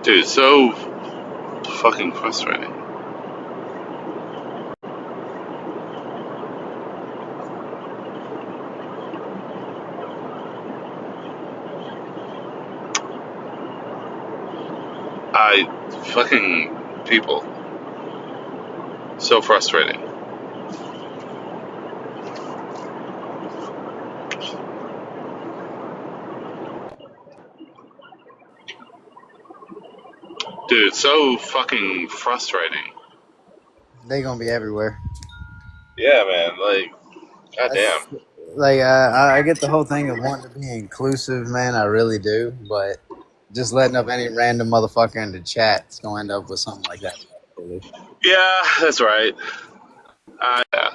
Dude, so fucking frustrating. Fucking people. So frustrating. Dude, so fucking frustrating. They gonna be everywhere. Yeah, man, like, goddamn. Like I get the whole thing of wanting to be inclusive, man. I really do, but just letting up any random motherfucker in the chat is gonna end up with something like that. Yeah, that's right. Yeah.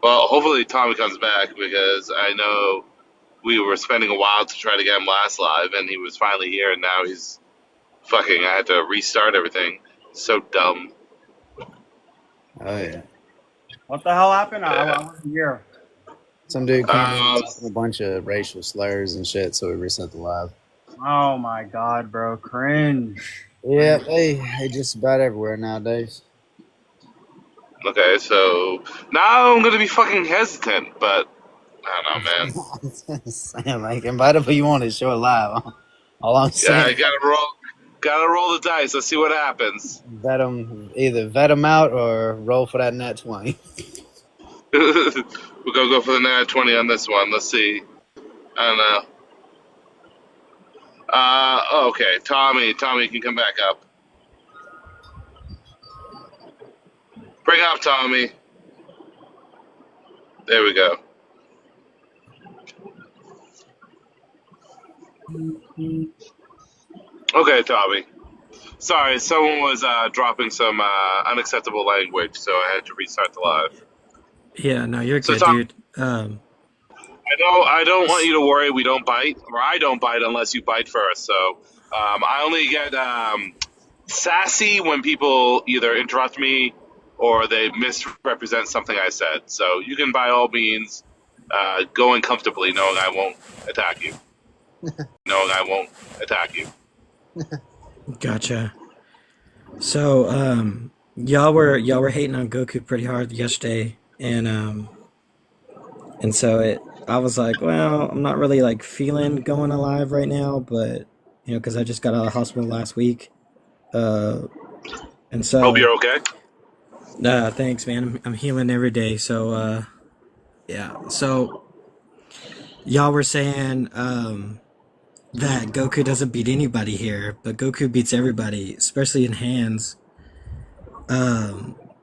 Well, hopefully Tommy comes back because I know we were spending a while to try to get him last live, and he was finally here, and now he's fucking. I had to restart everything. So dumb. Oh yeah. What the hell happened? I Yeah. wasn't here. Some dude came in Um, talking a bunch of racial slurs and shit, so we reset the live. Oh my god, bro. Cringe. Yeah, they just about everywhere nowadays. okay, so now I'm gonna be fucking hesitant, but I don't know, man. Saying like invite him, but you want to show it live. All I'm Yeah, I saying, gotta roll the dice. Let's see what happens. either vet him out or roll for that net 20. We're gonna go for the nat 20 on this one. Let's see. I don't know. Okay, Tommy, you can come back up. Bring up Tommy. There we go. Okay, Tommy. Sorry, someone was dropping some unacceptable language, so I had to restart the live. Yeah, no, you're So, good, Tom, dude. I don't want you to worry. We don't bite, or I don't bite unless you bite first. So, I only get sassy when people either interrupt me or they misrepresent something I said. So, you can by all means go in comfortably, knowing I won't attack you. Gotcha. So, y'all were hating on Goku pretty hard yesterday, and so I was like, well, I'm not really like feeling going alive right now, but because I just got out of the hospital last week, and Hope so you're okay. thanks, man. I'm healing every day, so yeah. So y'all were saying that Goku doesn't beat anybody here, but Goku beats everybody, especially in hands.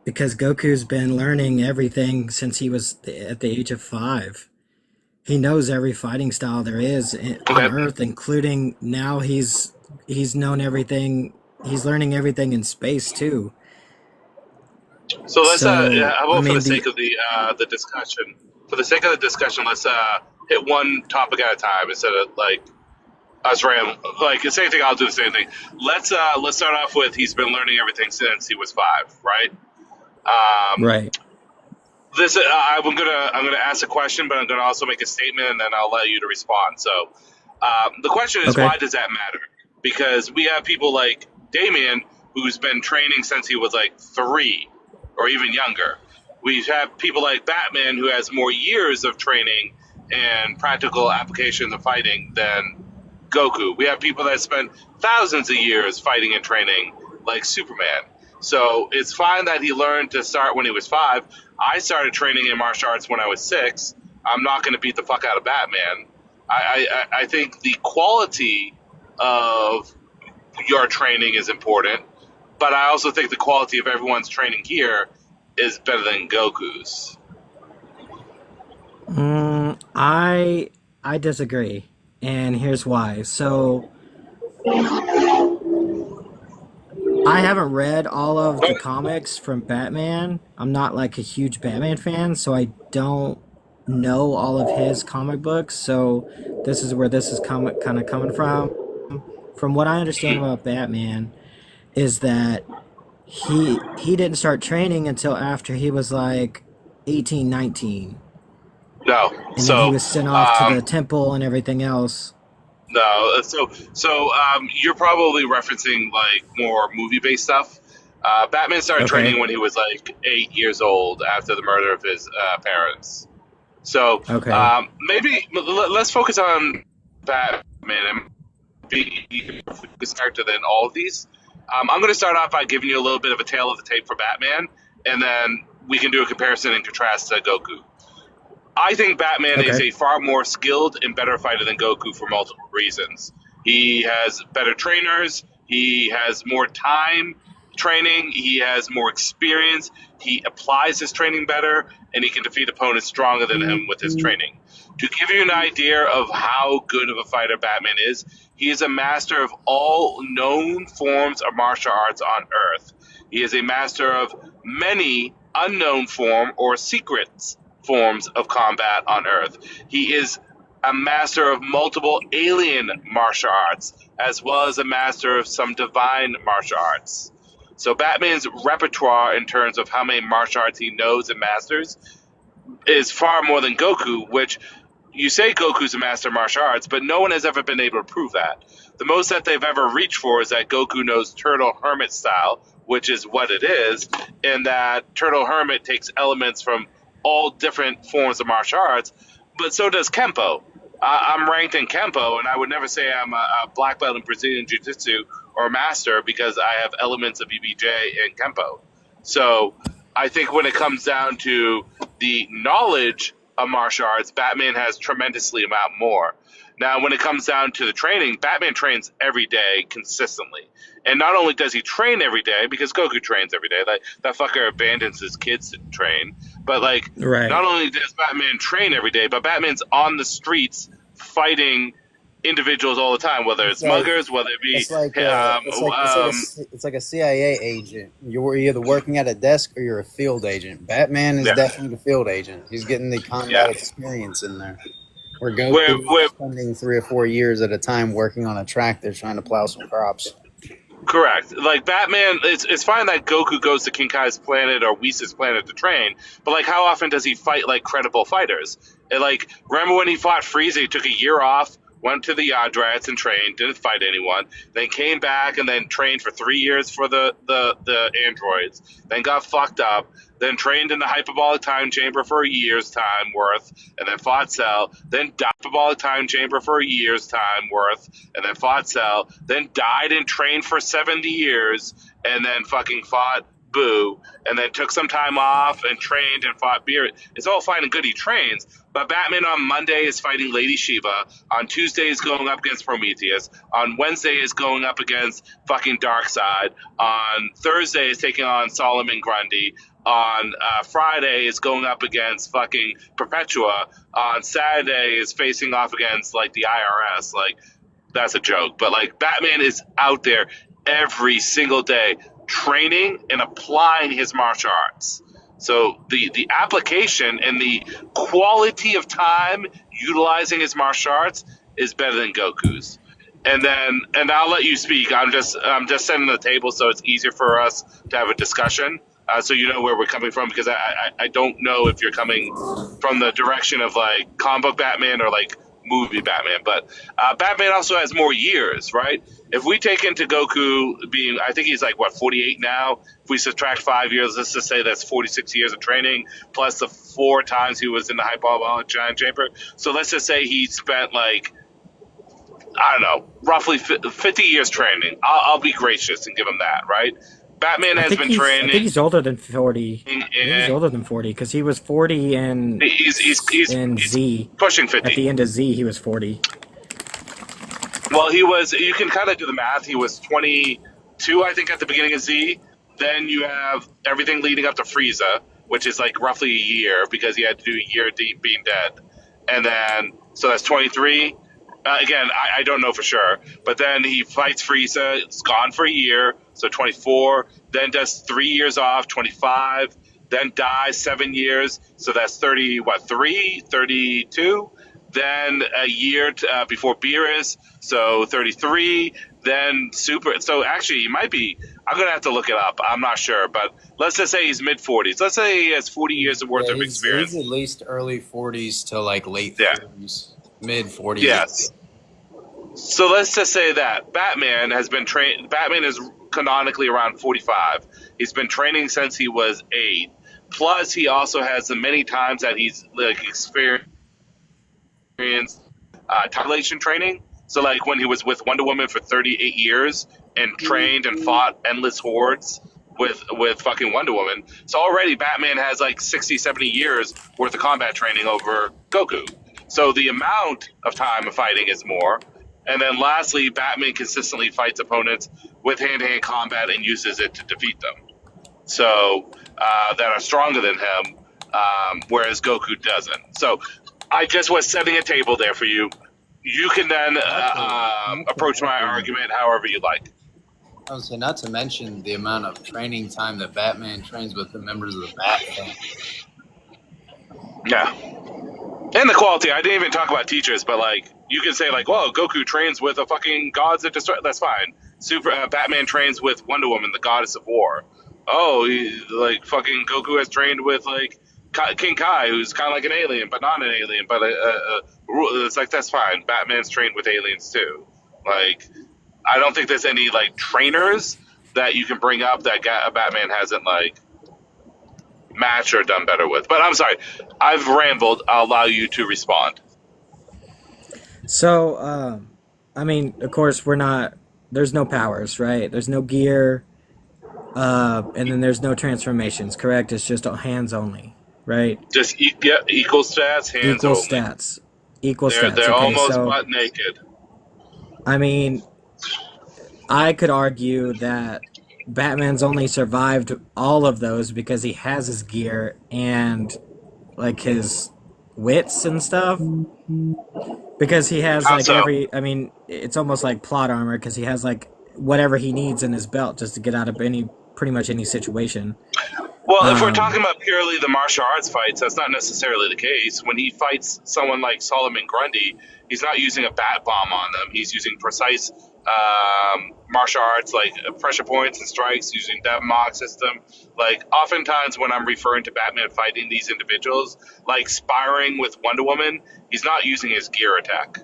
Because Goku's been learning everything since he was at the age of 5. He knows every fighting style there is on Okay. Earth, including now he's known everything. He's learning everything in space too. So let's So how I about for the mean sake of the discussion, let's hit one topic at a time instead of like us ram like the same thing. I'll do the same thing. Let's start off with he's been learning everything since he was 5, right? Um, right. this I'm gonna ask a question, but I'm gonna also make a statement, and then I'll let you to respond. So the question is, Okay. why does that matter? Because we have people like Damien, who's been training since he was like 3 or even younger. We've had people like Batman, who has more years of training and practical application of fighting than Goku. We have people that spend thousands of years fighting and training, like Superman. So it's fine that he learned to start when he was 5. I started training in martial arts when I was 6. I'm not going to beat the fuck out of Batman. I think the quality of your training is important, but I also think the quality of everyone's training here is better than Goku's. I disagree, and here's why. So I haven't read all of the comics from Batman. I'm not like a huge Batman fan, so I don't know all of his comic books. So this is where this is kind of coming from. From what I understand about Batman, is that he didn't start training until after he was like 18, 19. No, And then he so was sent off to the temple and everything else. No, you're probably referencing like more movie-based stuff. Batman started Okay. training when he was like 8 years old after the murder of his parents. So Okay. maybe let's focus on Batman and be his character than all of these. I'm going to start off by giving you a little bit of a tale of the tape for Batman, and then we can do a comparison and contrast to Goku. I think Batman is Okay. a far more skilled and better fighter than Goku for multiple reasons. He has better trainers. He has more time training. He has more experience. He applies his training better, and he can defeat opponents stronger than him with his training. To give you an idea of how good of a fighter Batman is, he is a master of all known forms of martial arts on Earth. He is a master of many unknown form or secrets forms of combat on Earth. He is a master of multiple alien martial arts, as well as a master of some divine martial arts. So Batman's repertoire in terms of how many martial arts he knows and masters is far more than Goku, which you say Goku's a master of martial arts, but no one has ever been able to prove that. The most that they've ever reached for is that Goku knows Turtle Hermit style, which is what it is, and that Turtle Hermit takes elements from all different forms of martial arts, but so does Kempo. I'm ranked in Kempo, and I would never say I'm a black belt in Brazilian Jiu-Jitsu or a master because I have elements of BBJ and Kempo. So I think when it comes down to the knowledge of martial arts, Batman has tremendously amount more. Now, when it comes down to the training, Batman trains every day consistently. And not only does he train every day, because Goku trains every day, like that fucker abandons his kids to train, but like Right. not only does Batman train every day, but Batman's on the streets fighting individuals all the time, whether it's like muggers, whether it be it's like a CIA agent. You're either working at a desk or you're a field agent. Batman is yeah, definitely the field agent. He's getting the combat yeah. experience in there. Where Where, Goku where is spending 3 or 4 years at a time working on a tractor trying to plow some crops. Correct. Like Batman, it's fine that Goku goes to King Kai's planet or Whis' planet to train, but like, how often does he fight like credible fighters? And like, remember when he fought Frieza? He took a year off, went to the Yadrats and trained, didn't fight anyone, then came back and then trained for 3 years for the androids, then got fucked up, then trained in the hyperbolic time chamber for a year's time worth, and then fought Cell, then died in the hyperbolic time chamber for a year's time worth, and then fought Cell, then died and trained for 70 years, and then fucking fought Boo, and then took some time off and trained and fought Beer. It's all fine and good he trains, but Batman on Monday is fighting Lady Shiva, on Tuesday is going up against Prometheus, on Wednesday is going up against fucking Darkseid, on Thursday is taking on Solomon Grundy, on Friday is going up against fucking Perpetua, on Saturday is facing off against like the IRS. Like, that's a joke, but like Batman is out there every single day training and applying his martial arts. So the application and the quality of time utilizing his martial arts is better than Goku's. And I'll let you speak. I'm just setting the table so it's easier for us to have a discussion. So you know where we're coming from, because I don't know if you're coming from the direction of like comic book Batman or like movie Batman, but Batman also has more years, right? If we take into Goku being, I think he's like, what, 48 now? If we subtract 5 years, let's just say that's 46 years of training, plus the 4 times he was in the hyperbolic giant chamber. So let's just say he spent like, I don't know, roughly 50 years training. I'll be gracious and give him that, right? Batman has been training. I think he's older than 40. And He's older than 40 because he was 40 in he's Z. pushing 50. At the end of Z, he was 40. Well, he was, you can kind of do the math. He was 22, I think, at the beginning of Z. Then you have everything leading up to Frieza, which is like roughly a year because he had to do a year being dead. And then, so that's 23. Again, I don't know for sure. But then he fights Frieza. It's gone for a year, so 24. Then does 3 years off, 25. Then dies 7 years, so that's 30, 32. Then a year before Beerus, so 33. Then Super. So actually, he might be. I'm gonna have to look it up. I'm not sure, but let's just say he's mid 40s. Let's say he has 40 years worth of experience. He's at least early 40s to like late Yeah. 40s, mid 40s. Yes. So let's just say that Batman has been trained. Batman is canonically around 45. He's been training since he was 8. Plus, he also has the many times that he's like experienced dilation training. So, like when he was with Wonder Woman for 38 years and trained and fought endless hordes with fucking Wonder Woman. So already Batman has like 60, 70 years worth of combat training over Goku. So the amount of time of fighting is more. And then lastly, Batman consistently fights opponents with hand-to-hand combat and uses it to defeat them. So that are stronger than him, whereas Goku doesn't. So I just was setting a table there for you. You can then approach my argument however you like. I would say not to mention the amount of training time that Batman trains with the members of the Bat family. Yeah. And the quality. I didn't even talk about teachers, but like you can say like, well, Goku trains with a fucking gods that destroy. That's fine. Batman trains with Wonder Woman, the goddess of war. Oh, like fucking Goku has trained with like King Kai, who's kind of like an alien, but not an alien. But it's like that's fine. Batman's trained with aliens too. Like I don't think there's any like trainers that you can bring up that Batman hasn't like matched or done better with. But I'm sorry, I've rambled. I'll allow you to respond. So, I mean, of course, there's no powers, right? There's no gear, and then there's no transformations, correct? It's just hands only, right? Just equal stats, hands Equal only. stats. Equal stats. They're Okay, almost so, butt naked. I mean, I could argue that Batman's only survived all of those because he has his gear and like his wits and stuff. Because he has like I mean, it's almost like plot armor because he has like whatever he needs in his belt just to get out of pretty much any situation. Well, if we're talking about purely the martial arts fights, that's not necessarily the case. When he fights someone like Solomon Grundy, he's not using a bat bomb on them. He's using precise martial arts like pressure points and strikes, using that mock system. Like, oftentimes when I'm referring to Batman fighting these individuals, like sparring with Wonder Woman, he's not using his gear attack.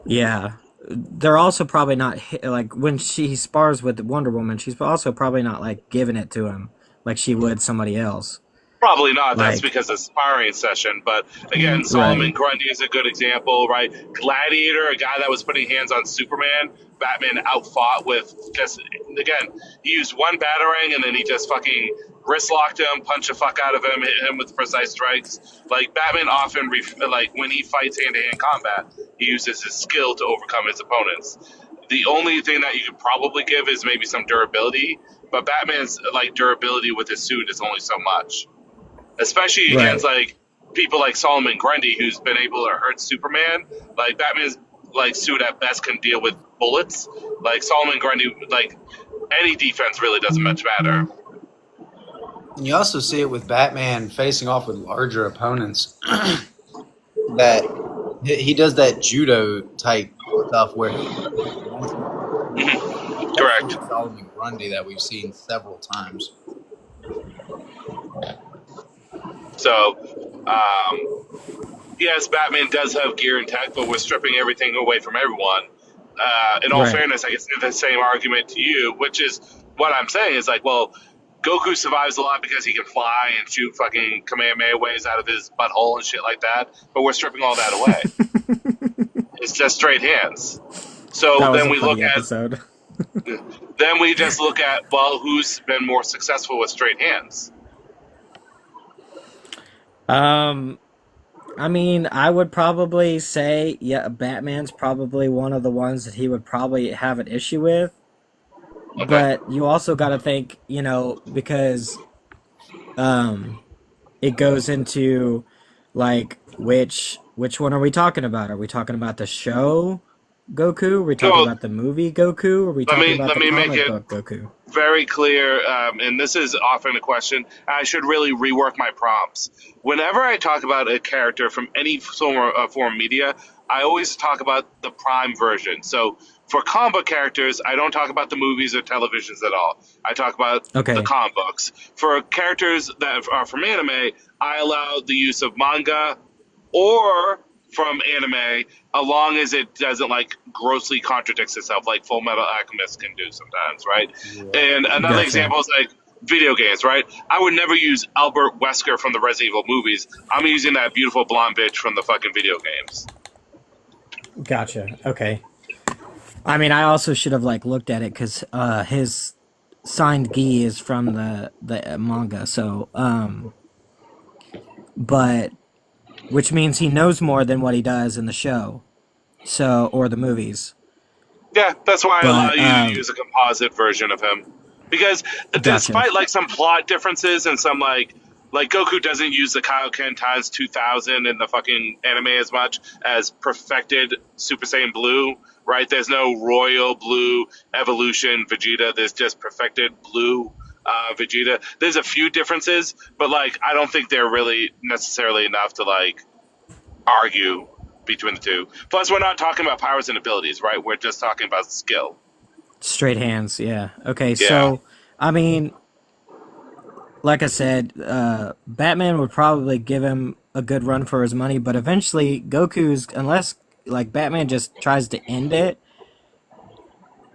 Yeah. They're also probably not, like, when she spars with Wonder Woman, she's also probably not, like, giving it to him like she would somebody else. Probably not. That's Like- because of sparring session. But again, Solomon Grundy is a good example, right? Gladiator, a guy that was putting hands on Superman, Batman outfought with just, again, he used one batarang and then he just fucking wrist locked him, punched the fuck out of him, hit him with precise strikes. Like, Batman often, like, when he fights hand-to-hand combat, he uses his skill to overcome his opponents. The only thing that you could probably give is maybe some durability, but Batman's, like, durability with his suit is only so much. Especially against like people like Solomon Grundy, who's been able to hurt Superman. Like Batman's like suit at best can deal with bullets. Like Solomon Grundy, like any defense really doesn't much matter. And you also see it with Batman facing off with larger opponents. That he does that judo type stuff where Correct. Solomon Grundy that we've seen several times. So, yes, Batman does have gear and tech, but we're stripping everything away from everyone. In all fairness, I guess the same argument to you, which is what I'm saying is like, well, Goku survives a lot because he can fly and shoot fucking Kamehameha waves out of his butthole and shit like that, but we're stripping all that away. It's just straight hands. So then we look at, then we just look at, well, who's been more successful with straight hands? I mean, I would probably say, yeah, Batman's probably one of the ones that he would probably have an issue with. Okay. But you also got to think, you know, because it goes into like which one are we talking about? Are we talking about the show Goku? Are we talking about the movie Goku? Are we talking about the comic book Goku? Very clear, and this is often a question. I should really rework my prompts. Whenever I talk about a character from any form of media, I always talk about the prime version. So for comic book characters, I don't talk about the movies or televisions at all. I talk about the comic books. For characters that are from anime, I allow the use of manga or from anime, as long as it doesn't like grossly contradicts itself, like Full Metal Alchemist can do sometimes, right? Yeah. And another Gotcha. example is like video games, right? I would never use Albert Wesker from the Resident Evil movies. I'm using that beautiful blonde bitch from the fucking video games. Gotcha. Okay. I mean, I also should have like looked at it because his signed gi is from the manga. So, but which means he knows more than what he does in the show, so or the movies. Yeah, that's why I allow But you to use a composite version of him. Because despite like some plot differences and some like Goku doesn't use the Kaioken times 2000 in the fucking anime as much as perfected Super Saiyan Blue, right? There's no royal blue evolution Vegeta. There's just perfected blue Vegeta. There's a few differences, but like I don't think they're really necessarily enough to like argue between the two. Plus, we're not talking about powers and abilities, right? We're just talking about skill. straight hands, yeah. Okay, Yeah. so I mean, like I said, Batman would probably give him a good run for his money, but eventually Goku's, unless like Batman just tries to end it,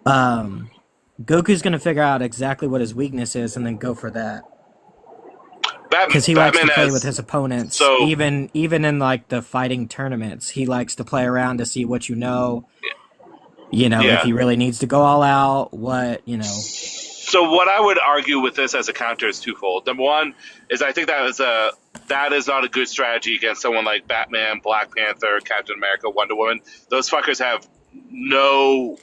Goku's gonna figure out exactly what his weakness is and then go for that. Because he likes to play with his opponents, so- even in like the fighting tournaments. He likes to play around to see what you know. You know, Yeah. if he really needs to go all out, what you know. So what I would argue with this as a counter is twofold. Number one is I think that is not a good strategy against someone like Batman, Black Panther, Captain America, Wonder Woman. Those fuckers have no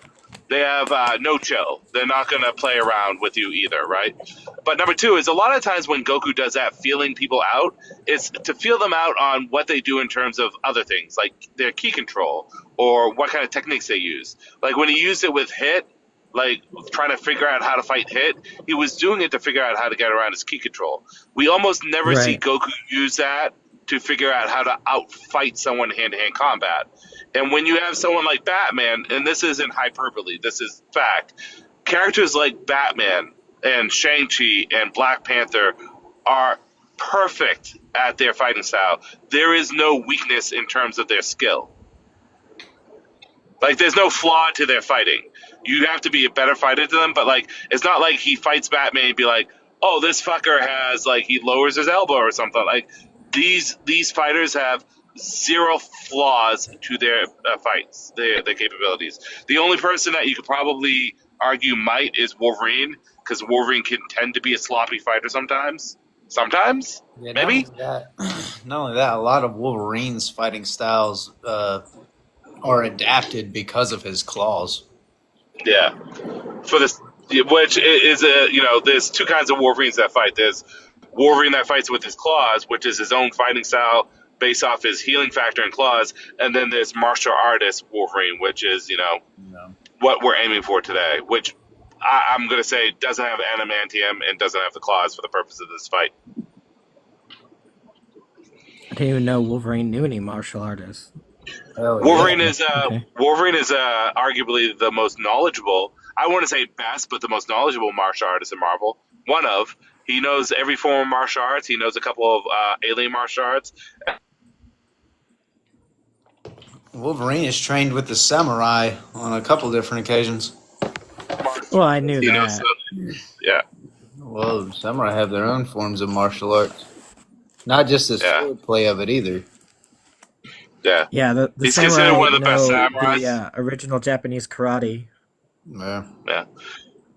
chill. They're not going to play around with you either, right? But number two is a lot of times when Goku does that, feeling people out, it's to feel them out on what they do in terms of other things, like their key control or what kind of techniques they use. Like when he used it with Hit, like trying to figure out how to fight Hit, he was doing it to figure out how to get around his key control. We almost never see Right. Goku use that to figure out how to outfight someone hand-to-hand combat. And when you have someone like Batman, and this isn't hyperbole, this is fact, characters like Batman and Shang-Chi and Black Panther are perfect at their fighting style. There is no weakness in terms of their skill. Like, there's no flaw to their fighting. You have to be a better fighter to them, but, like, it's not like he fights Batman and be like, oh, this fucker has, like, he lowers his elbow or something. Like, these fighters have zero flaws to their fights, their capabilities. The only person that you could probably argue might is Wolverine, because Wolverine can tend to be a sloppy fighter sometimes. Sometimes? Yeah, Maybe? Not only that, a lot of Wolverine's fighting styles are adapted because of his claws. Yeah. For this, which is there's two kinds of Wolverines that fight. There's Wolverine that fights with his claws, which is his own fighting style based off his healing factor and claws, and then there's martial artist Wolverine, which is what we're aiming for today. Which I'm gonna say doesn't have adamantium and doesn't have the claws for the purpose of this fight. I didn't even know Wolverine knew any martial artists. Wolverine is Okay. Wolverine is arguably the most knowledgeable. I want to say best, but the most knowledgeable martial artist in Marvel. One of. He knows every form of martial arts. He knows a couple of alien martial arts. Wolverine is trained with the samurai on a couple different occasions. Well, I knew He that. knows yeah. Well, the samurai have their own forms of martial arts. Not just the sword play of it either. Yeah. Yeah, the He's samurai considered one of the best know samurais. the original Japanese karate. Yeah. Yeah.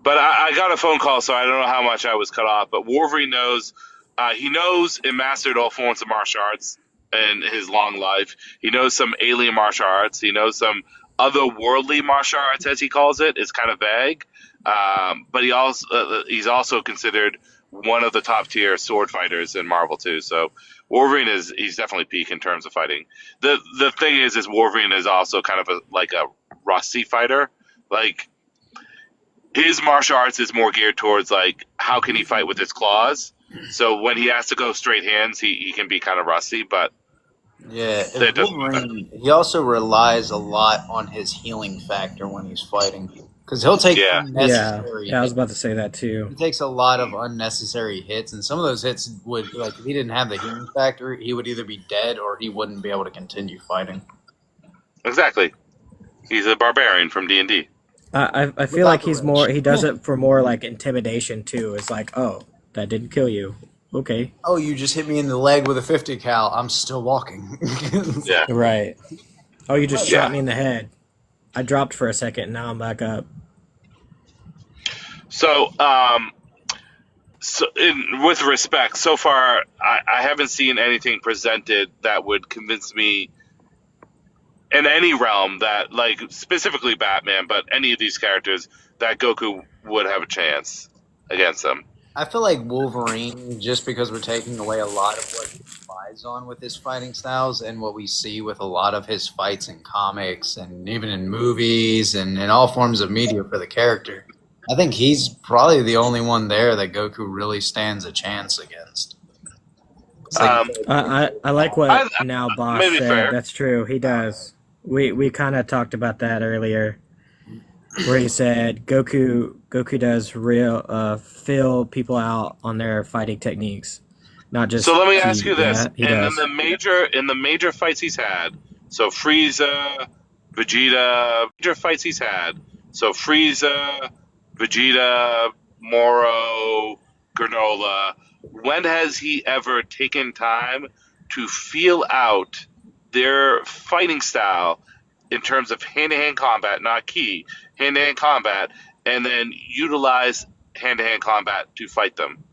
But I got a phone call, so I don't know how much I was cut off. But Wolverine knows, he knows and mastered all forms of martial arts in his long life. He knows some alien martial arts. He knows some otherworldly martial arts, as he calls it. It's kind of vague. But he's also considered one of the top tier sword fighters in Marvel too. So Wolverine he's definitely peak in terms of fighting. The thing is Wolverine is also kind of like a rusty fighter. Like, his martial arts is more geared towards, like, how can he fight with his claws? So when he has to go straight hands, he can be kind of rusty, but Yeah, that doesn't Wolverine, he also relies a lot on his healing factor when he's fighting. Because he'll take unnecessary Yeah, I was about to say that too. He takes a lot of unnecessary hits, and some of those hits would, like, if he didn't have the healing factor, he would either be dead or he wouldn't be able to continue fighting. Exactly. He's a barbarian from D&D. I feel like he's more. He does it for more like intimidation too. It's like, oh, that didn't kill you. Okay. Oh, you just hit me in the leg with a 50 cal. I'm still walking. Yeah. Right. Oh, you just Yeah. shot me in the head. I dropped for a second. Now I'm back up. So, with respect, so far, I haven't seen anything presented that would convince me in any realm that, like, specifically Batman, but any of these characters, that Goku would have a chance against them. I feel like Wolverine, just because we're taking away a lot of what he relies on with his fighting styles and what we see with a lot of his fights in comics and even in movies and in all forms of media for the character, I think he's probably the only one there that Goku really stands a chance against. It's like, I like what now Boss maybe said. fair. That's true. He does. We kind of talked about that earlier, where he said Goku does real fill people out on their fighting techniques, not just. So let me ask you this: yeah, in the major fights he's had, so Frieza, Vegeta, major fights he's had, so Frieza, Vegeta, Moro, Granola. When has he ever taken time to feel out their fighting style in terms of hand-to-hand combat, not ki, hand-to-hand combat, and then utilize hand-to-hand combat to fight them?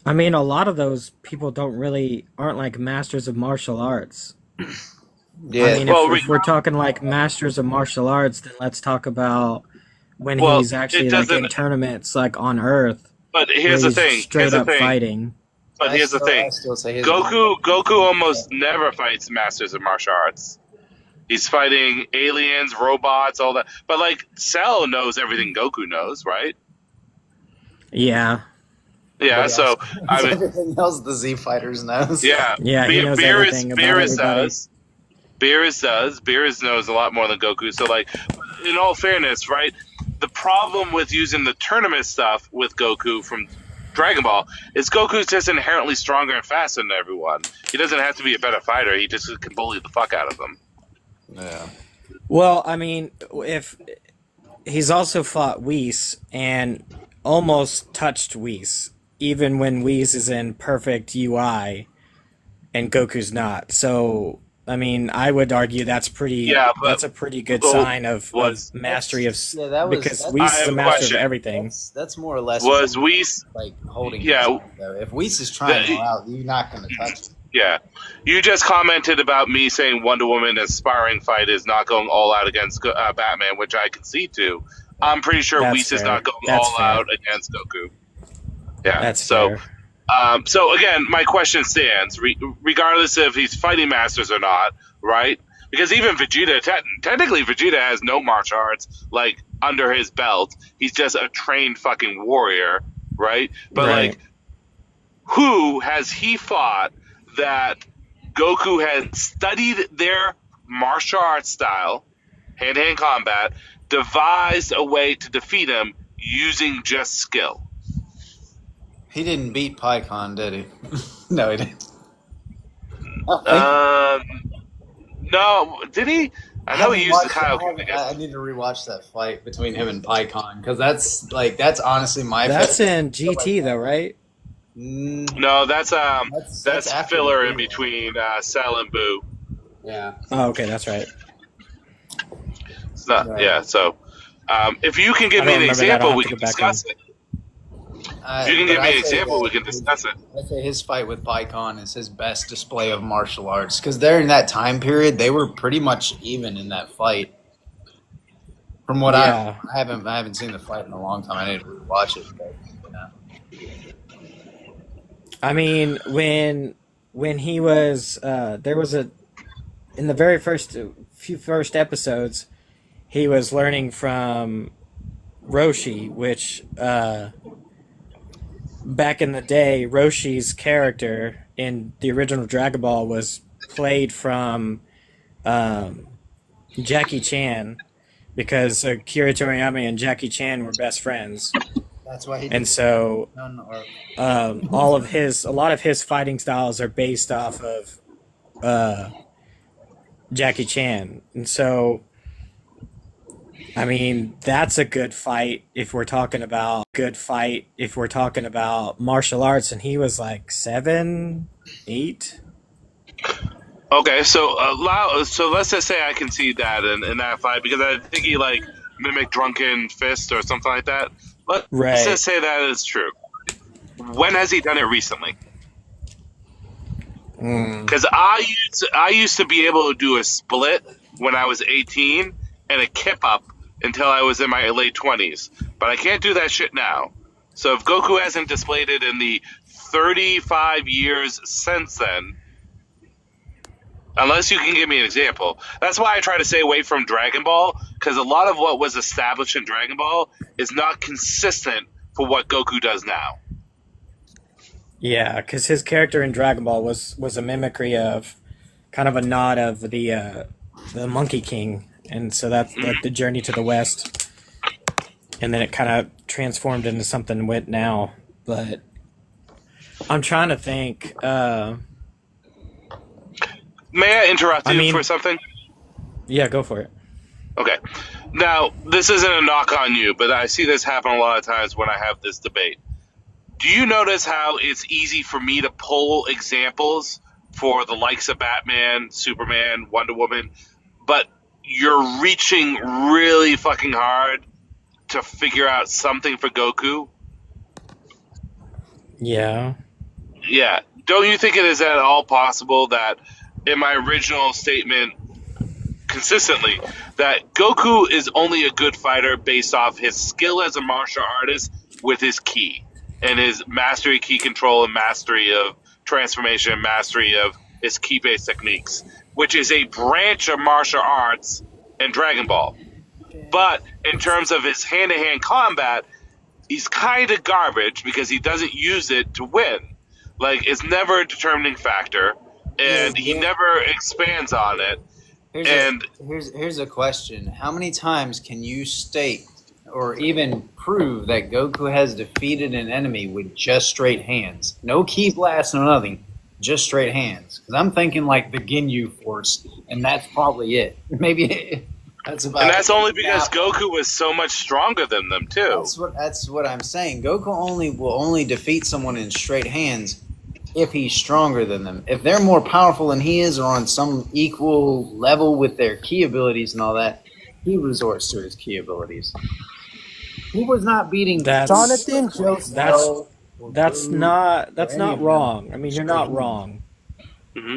I mean, a lot of those people aren't like masters of martial arts. yeah, I mean, Well, if we're talking like masters of martial arts, then let's talk about when Well, he's actually it like in doesn't- tournaments, like on Earth. But here's where the he's thing. straight Here's the up thing. fighting. But here's the thing. I still say his Goku almost never fights masters of martial arts. He's fighting aliens, robots, all that. But like Cell knows everything Goku knows, right? Yeah, Yeah. So I mean, everything else the Z Fighters knows. yeah. yeah, he knows everything about everybody. Beerus knows a lot more than Goku. So like, in all fairness, right? The problem with using the tournament stuff with Goku from Dragon Ball is Goku's just inherently stronger and faster than everyone. He doesn't have to be a better fighter. He just can bully the fuck out of them. Yeah. Well, I mean, if he's also fought Whis and almost touched Whis, even when Whis is in perfect UI and Goku's not. So, I mean, I would argue that's a pretty good sign of mastery of Yeah, that was because that's, Whis I is have a a master question. of everything. that's more or less Was Whis? like holding. Yeah. his own, though. If Whis is trying him out, you're not going to touch him. Yeah. You just commented about me saying Wonder Woman as sparring fight is not going all out against Batman, which I concede to. I'm pretty sure That's Whis is fair. not going That's all fair. out against Goku. Yeah. That's so. fair. So again, my question stands, regardless if he's fighting masters or not, right? Because even Vegeta, technically Vegeta has no martial arts, like, under his belt. He's just a trained fucking warrior, right? But, Right. like, who has he fought that Goku has studied their martial arts style, hand-to-hand combat, devised a way to defeat him using just skill? He didn't beat PyCon, did he? No, he didn't. No, did he? I know he used the Kaioken. I need to rewatch that fight between him and PyCon because that's honestly my That's favorite. in GT though, right? No, that's after filler the in between Cell and Boo. Yeah. Oh, okay, that's right. It's not, Right. yeah. So, if you can give I me don't an remember that. example, I'll have we to can go back discuss it. If you can give me an example, we can discuss it. I say his fight with PyCon is his best display of martial arts because during that time period they were pretty much even in that fight. From what Yeah. I haven't seen the fight in a long time. I need to rewatch it. But, yeah. I mean, when he was there was in the very first episodes, he was learning from Roshi, which back in the day, Roshi's character in the original Dragon Ball was played from Jackie Chan because Akira Toriyama and Jackie Chan were best friends. That's why he And so a lot of his fighting styles are based off of Jackie Chan. And so, I mean, that's a good fight if we're talking about martial arts. And he was like 7, 8. Okay, so so let's just say I can see that in that fight because I think he like mimicked Drunken Fist or something like that. Let's Right. just say that is true. When has he done it recently? Mm. Because I used to be able to do a split when I was 18 and a kip up until I was in my late 20s, but I can't do that shit now. So if Goku hasn't displayed it in the 35 years since then, unless you can give me an example. That's why I try to stay away from Dragon Ball, because a lot of what was established in Dragon Ball is not consistent for what Goku does now. Yeah, because his character in Dragon Ball was a mimicry of, kind of a nod of the Monkey King, and so that's like the journey to the West, and then it kind of transformed into something with now. But I'm trying to think. May I interrupt I you mean, for something? yeah, go for it. Okay. Now, this isn't a knock on you, but I see this happen a lot of times when I have this debate. Do you notice how it's easy for me to pull examples for the likes of Batman, Superman, Wonder Woman, but you're reaching really fucking hard to figure out something for Goku? Yeah. Yeah. Don't you think it is at all possible that in my original statement consistently that Goku is only a good fighter based off his skill as a martial artist with his ki and his mastery ki control and mastery of transformation and mastery of his ki based techniques, which is a branch of martial arts in Dragon Ball. But in terms of his hand to hand combat, he's kind of garbage because he doesn't use it to win. Like, it's never a determining factor, and he never expands on it. Here's a question. How many times can you state or even prove that Goku has defeated an enemy with just straight hands? No ki blast, no nothing. Just straight hands. Because I'm thinking like the Ginyu Force, and that's probably it. Maybe that's about And that's it. only because Now, Goku was so much stronger than them, too. that's what I'm saying. Goku will only defeat someone in straight hands if he's stronger than them. If they're more powerful than he is or on some equal level with their ki abilities and all that, he resorts to his ki abilities. He was not beating That's Jonathan Joseph. that's not wrong. I mean, you're not wrong. hmm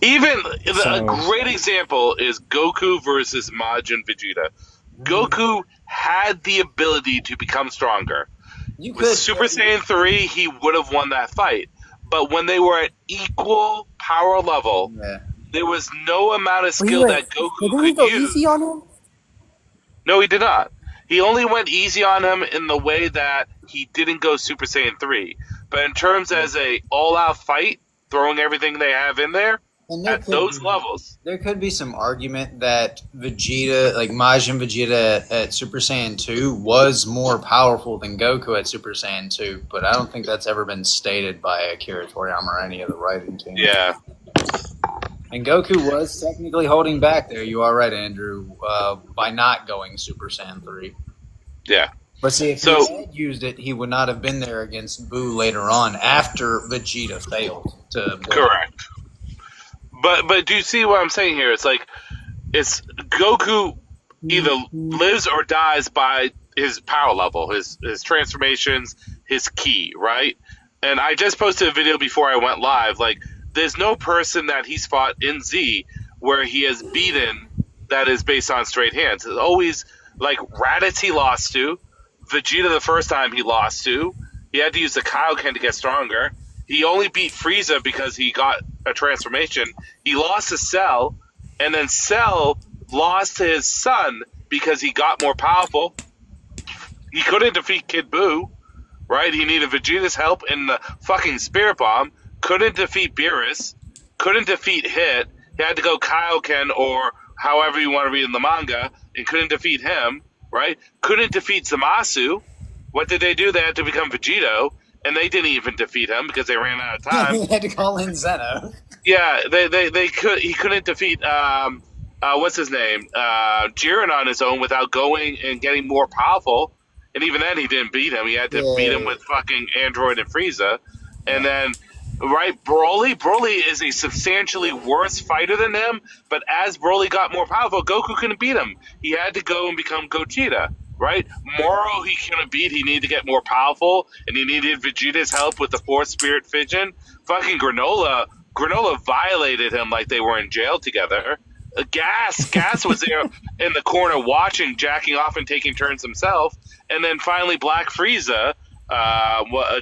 Even a So great example is Goku versus Majin Vegeta. Goku had the ability to become stronger. You With could Super Saiyan 3, he would have won that fight. But when they were at equal power level, yeah. there was no amount of skill Wait, that Goku didn't he could go use. easy on him? No, he did not. He only went easy on him in the way that he didn't go Super Saiyan 3. But in terms as a all-out fight, throwing everything they have in there, And there at could those be, levels, there could be some argument that Vegeta, like Majin Vegeta at Super Saiyan 2, was more powerful than Goku at Super Saiyan 2, but I don't think that's ever been stated by Akira Toriyama or any of the writing team. yeah. And Goku was technically holding back there. You are right, Andrew, by not going Super Saiyan 3. Yeah. But see, if So- he had used it, he would not have been there against Buu later on after Vegeta failed to. Correct. But do you see what I'm saying here? It's like it's Goku either lives or dies by his power level, his transformations, his ki, right? And I just posted a video before I went live. Like, there's no person that he's fought in Z where he has beaten that is based on straight hands. It's always like Raditz he lost to, Vegeta the first time he lost to. He had to use the Kaioken to get stronger. He only beat Frieza because he got a transformation. He lost to Cell, and then Cell lost to his son because he got more powerful. He couldn't defeat Kid Buu, right? He needed Vegeta's help in the fucking Spirit Bomb. Couldn't defeat Beerus. Couldn't defeat Hit. He had to go Kaioken or however you want to read in the manga, and couldn't defeat him, right? Couldn't defeat Zamasu. What did they do? They had to become Vegito, and they didn't even defeat him because they ran out of time. He had to call in Zeno. Yeah, they could. He couldn't defeat what's his name? Jiren on his own without going and getting more powerful. And even then, he didn't beat him. He had to beat him with fucking Android and Frieza. And then, right, Broly is a substantially worse fighter than him. But as Broly got more powerful, Goku couldn't beat him. He had to go and become Gogeta, right? Moro he couldn't beat. He needed to get more powerful, and he needed Vegeta's help with the Force Spirit Fission. Fucking Granola violated him like they were in jail together. Gas was there in the corner watching, jacking off and taking turns himself. And then finally Black Frieza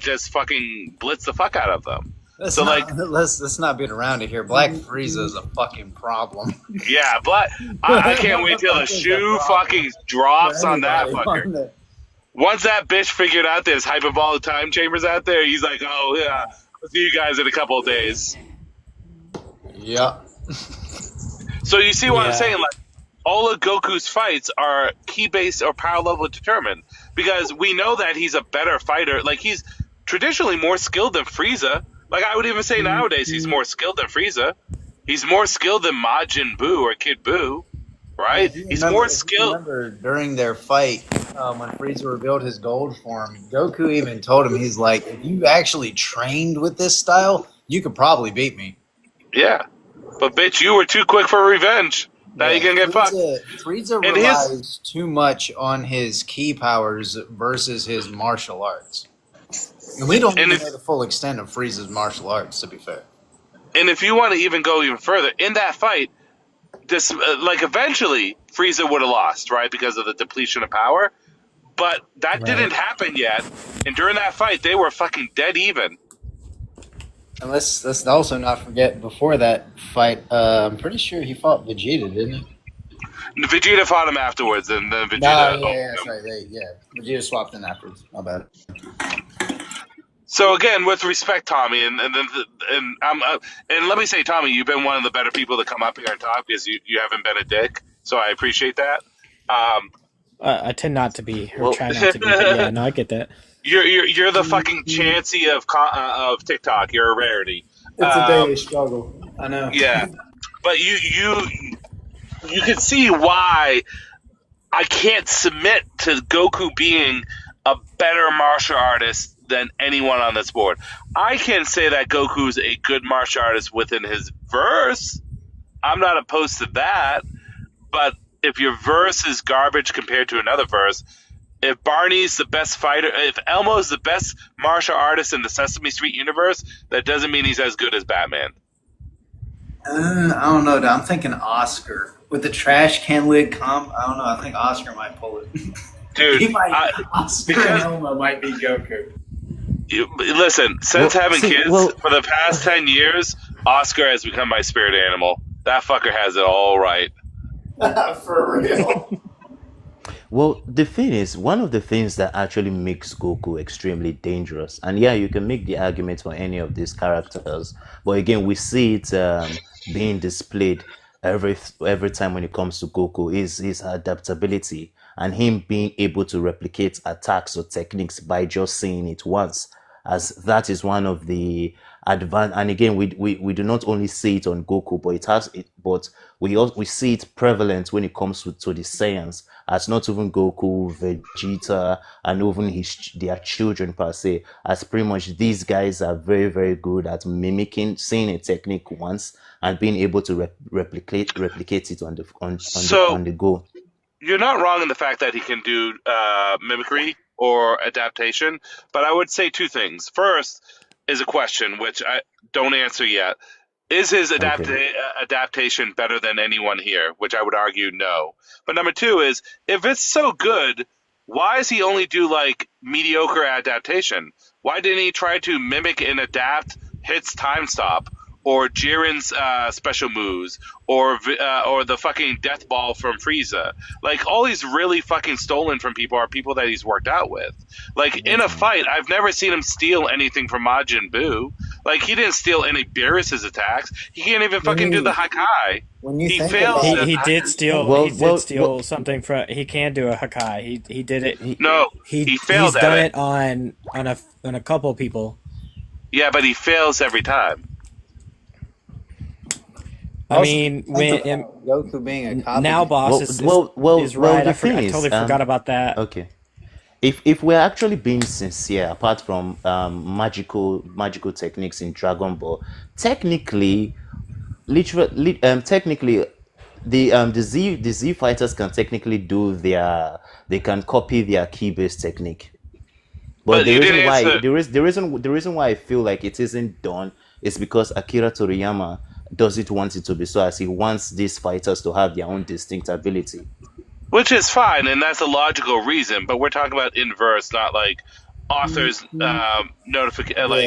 just fucking blitzed the fuck out of them. Let's not beat around it here. Black Frieza is a fucking problem. Yeah, but I can't wait till the shoe fucking drops on that fucker. Once that bitch figured out there's hyperbolic time chambers out there, he's like, oh yeah, I'll see you guys in a couple of days. Yeah. So you see what I'm saying? Like, all of Goku's fights are key-based or power level determined. Because we know that he's a better fighter. Like, he's traditionally more skilled than Frieza. Like, I would even say nowadays he's more skilled than Frieza. He's more skilled than Majin Buu or Kid Buu, right? He's more skilled. Remember during their fight, when Frieza revealed his gold form, Goku even told him, he's like, if you actually trained with this style, you could probably beat me. Yeah. But bitch, you were too quick for revenge. Now you're gonna get fucked. Frieza relies too much on his ki powers versus his martial arts. And we don't even know the full extent of Frieza's martial arts, to be fair. And if you want to even go even further, in that fight, this eventually Frieza would have lost, right, because of the depletion of power. But that didn't happen yet. And during that fight, they were fucking dead even. And let's also not forget, before that fight, I'm pretty sure he fought Vegeta, didn't he? Vegeta fought him afterwards, and then Vegeta. That's right. Vegeta swapped in afterwards. My bad. So again, with respect, Tommy, and let me say, Tommy, you've been one of the better people to come up here and talk because you haven't been a dick. So I appreciate that. I tend not to be, or try not to be. But yeah, no, I get that. You're the fucking Chansey of TikTok. You're a rarity. It's a daily struggle. I know. Yeah, but you can see why I can't submit to Goku being a better martial artist than anyone on this board. I can say that Goku's a good martial artist within his verse. I'm not opposed to that, but if your verse is garbage compared to another verse. If Barney's the best fighter, if Elmo's the best martial artist in the Sesame Street universe, that doesn't mean he's as good as Batman. I don't know. I'm thinking Oscar. With the trash can lid comp, I don't know. I think Oscar might pull it. Dude, Oscar and Elmo might be Goku. Listen, since having kids for the past 10 years, Oscar has become my spirit animal. That fucker has it all right. For real. Well, the thing is, one of the things that actually makes Goku extremely dangerous, and yeah, you can make the argument for any of these characters, but again, we see it being displayed every time when it comes to Goku, is his adaptability and him being able to replicate attacks or techniques by just saying it once, as that is one of the and again, we do not only see it on Goku, but we see it prevalent when it comes to the Saiyans, as not even Goku, Vegeta, and even their children per se, as pretty much these guys are very, very good at mimicking, saying a technique once and being able to replicate it on the go. You're not wrong in the fact that he can do mimicry or adaptation, but I would say two things. First is a question which I don't answer yet. Is his adaptation better than anyone here? Which I would argue no. But number two is, if it's so good, why does he only do like mediocre adaptation? Why didn't he try to mimic and adapt Hit's time stop, or Jiren's special moves, or the fucking death ball from Frieza? Like, all he's really fucking stolen from people are people that he's worked out with. Like, in a fight, I've never seen him steal anything from Majin Buu. Like, he didn't steal any Beerus's attacks. He can't even fucking do the Hakai. He fails. He did steal something from. He can do a Hakai. He did it. He failed. He's done it on a couple people. Yeah, but he fails every time. I Also, mean, think when about Goku being a copy. now boss Well, is right. the I thing is, totally forgot about that. okay. If we're actually being sincere, apart from magical techniques in Dragon Ball, technically, technically, the Z fighters can technically do they can copy their key based technique. But But you didn't answer. the reason why I feel like it isn't done is because Akira Toriyama doesn't want it to be so, as he wants these fighters to have their own distinct ability. Which is fine, and that's a logical reason. But we're talking about inverse, not like authors' like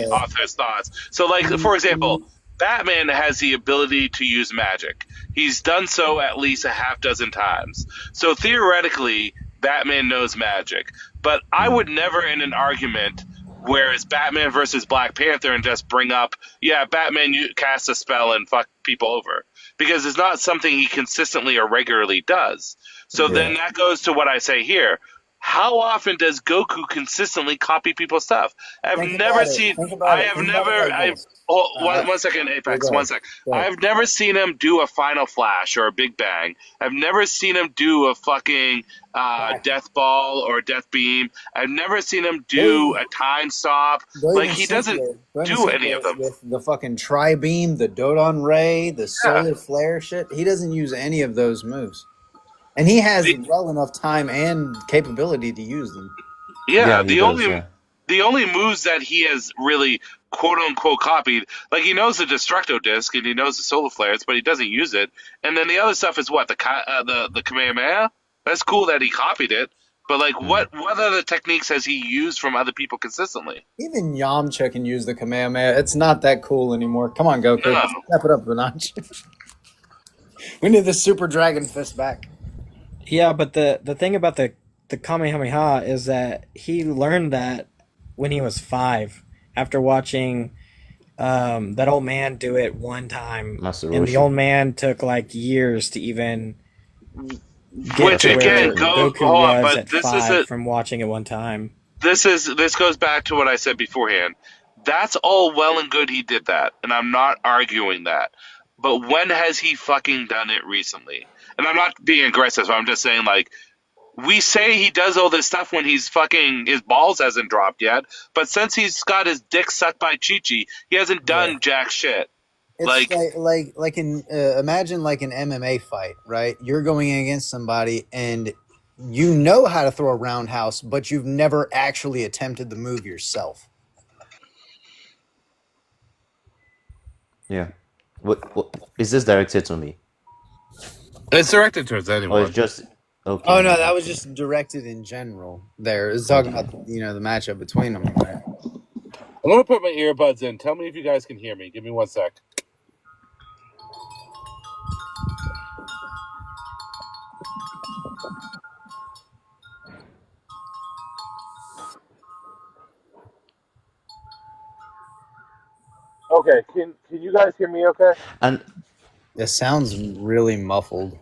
Yeah. authors' thoughts. So, like for example, Batman has the ability to use magic. He's done so at least a half dozen times. So theoretically, Batman knows magic. But I would never, in an argument where it's Batman versus Black Panther, and just bring up, yeah, Batman you cast a spell and fuck people over, because it's not something he consistently or regularly does. So Yeah. then that goes to what I say here. How often does Goku consistently copy people's stuff? I've Think never about it. seen. Think about I it. have Think about it never. like I've. this. Oh, Uh, one second, yeah, Apex. go One ahead. sec. Go ahead. I've never seen him do a Final Flash or a Big Bang. I've never seen him do a fucking Death Ball or Death Beam. I've never seen him do a Time Stop. Go Like even he doesn't simpler. Go even do any simpler of them. with the fucking Tri Beam, the Dodon Ray, the Yeah. Solar Flare shit. He doesn't use any of those moves. And he has The, well enough time and capability to use them. yeah. Yeah, he does. Yeah. The only moves that he has really quote unquote copied, like he knows the Destructo Disc and he knows the Solar Flares, but he doesn't use it. And then the other stuff is what the Kamehameha. That's cool that he copied it, but like Mm. what other techniques has he used from other people consistently? Even Yamcha can use the Kamehameha. It's not that cool anymore. Come on, Goku. No. Step it up a notch. We need the Super Dragon Fist back. Yeah, but the thing about the Kamehameha is that he learned that when he was 5 after watching that old man do it one time, Master and the Roshi. old man took like years to even get Which to again, where go Goku hold on, was but at 5 from watching it one time. this goes back to what I said beforehand. That's all well and good he did that, and I'm not arguing that. But when has he fucking done it recently? And I'm not being aggressive. I'm just saying, like, we say he does all this stuff when he's fucking his balls hasn't dropped yet. But since he's got his dick sucked by Chi Chi, he hasn't done Yeah. jack shit. It's Like, like in imagine like an MMA fight, right? You're going against somebody and you know how to throw a roundhouse, but you've never actually attempted the move yourself. Yeah. What is this directed to me? it's directed towards Or anyone. it's just okay? Oh no, that was just directed in general. There, it's talking about the matchup between them. Right? I'm gonna put my earbuds in. Tell me if you guys can hear me. Give me 1 sec. Okay, can you guys hear me? Okay. And It sounds really muffled,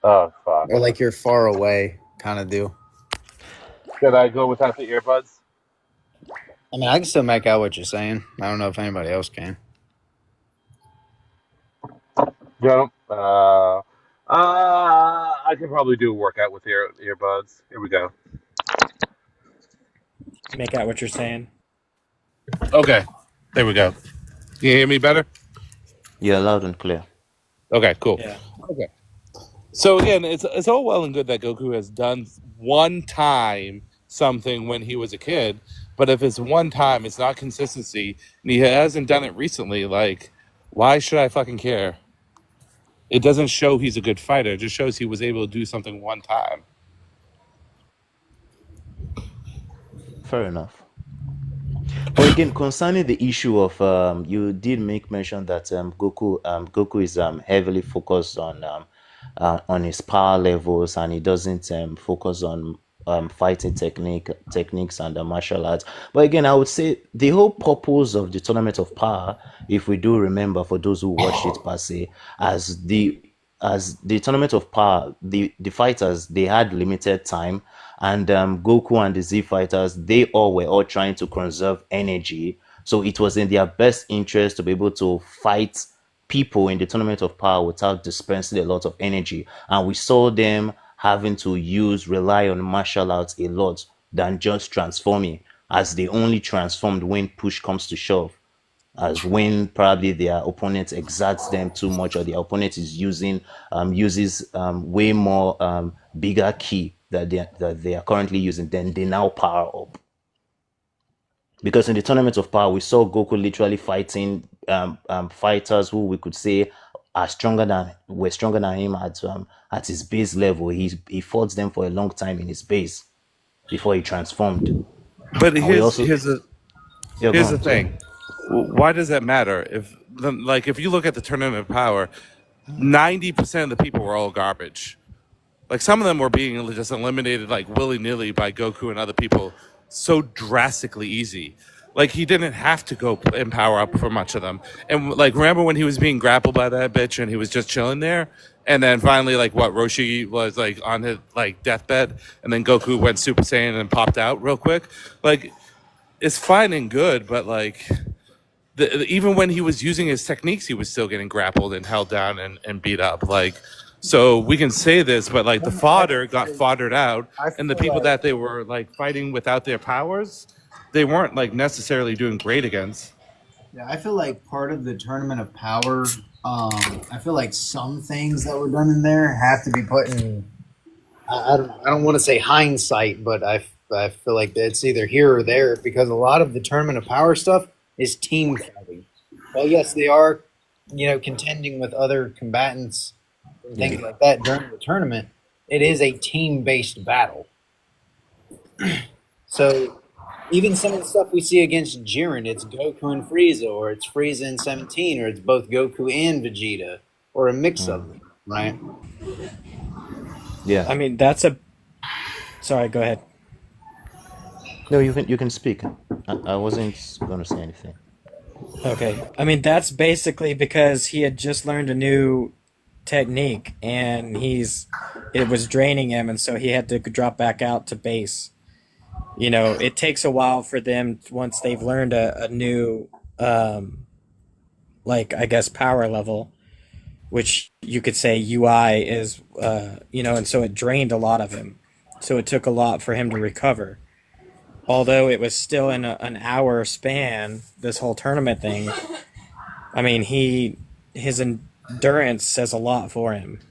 Oh fuck. or like you're far away, kind of deal. Should I go without the earbuds? I mean, I can still make out what you're saying. I don't know if anybody else can. No. I can probably do a workout with earbuds. Here we go. Make out what you're saying. Okay. There we go. Can you hear me better? you're loud and clear. Okay, cool. Yeah. Okay. So again, it's all well and good that Goku has done one time something when he was a kid, but if it's one time, it's not consistency, and he hasn't done it recently. Like, why should I fucking care? It doesn't show he's a good fighter. It just shows he was able to do something one time. Fair enough. But again, concerning the issue of you did make mention that Goku is heavily focused on his power levels, and he doesn't focus on fighting techniques and martial arts. But again, I would say the whole purpose of the Tournament of Power, if we do remember, for those who watched it per se, as the Tournament of Power, the fighters, they had limited time, and Goku and the Z fighters, they all were all trying to conserve energy. So it was in their best interest to be able to fight people in the Tournament of Power without dispensing a lot of energy. And we saw them having to rely on martial arts a lot than just transforming, as they only transformed when push comes to shove, as when probably their opponent exerts them too much, or their opponent is uses way more bigger key that they are currently using, then they now power up. Because in the Tournament of Power, we saw Goku literally fighting fighters who we could say were stronger than him at his base level. He fought them for a long time in his base before he transformed. But And we also here's the yeah, go here's the on, sorry. thing. Why does that matter? If you look at the Tournament of Power, 90% of the people were all garbage. Like some of them were being just eliminated like willy nilly by Goku and other people so drastically easy. Like he didn't have to go and power up for much of them. And like remember when he was being grappled by that bitch and he was just chilling there, and then finally like what Roshi was like on his like deathbed, and then Goku went Super Saiyan and popped out real quick. Like it's fine and good, but like even when he was using his techniques, he was still getting grappled and held down and beat up. Like, so we can say this, but like the fodder got foddered out, and the people that they were like fighting without their powers, they weren't like necessarily doing great against. Yeah, I feel like part of the Tournament of Power, I feel like some things that were done in there have to be put in. I don't want to say hindsight, but I feel like it's either here or there, because a lot of the Tournament of Power stuff is team fighting. Well, yes, they are, contending with other combatants and things like that during the tournament. It is a team-based battle. So even some of the stuff we see against Jiren, it's Goku and Frieza, or it's Frieza and 17, or it's both Goku and Vegeta, or a mix of them, right? Yeah. I mean, that's a. Sorry, go ahead. No, you can speak. I wasn't gonna say anything. Okay. I mean, that's basically because he had just learned a new technique and it was draining him, and so he had to drop back out to base. It takes a while for them once they've learned a new, like, I guess, power level, which you could say UI is, and so it drained a lot of him. So it took a lot for him to recover. Although it was still in an hour span, this whole tournament thing, I mean, his endurance says a lot for him.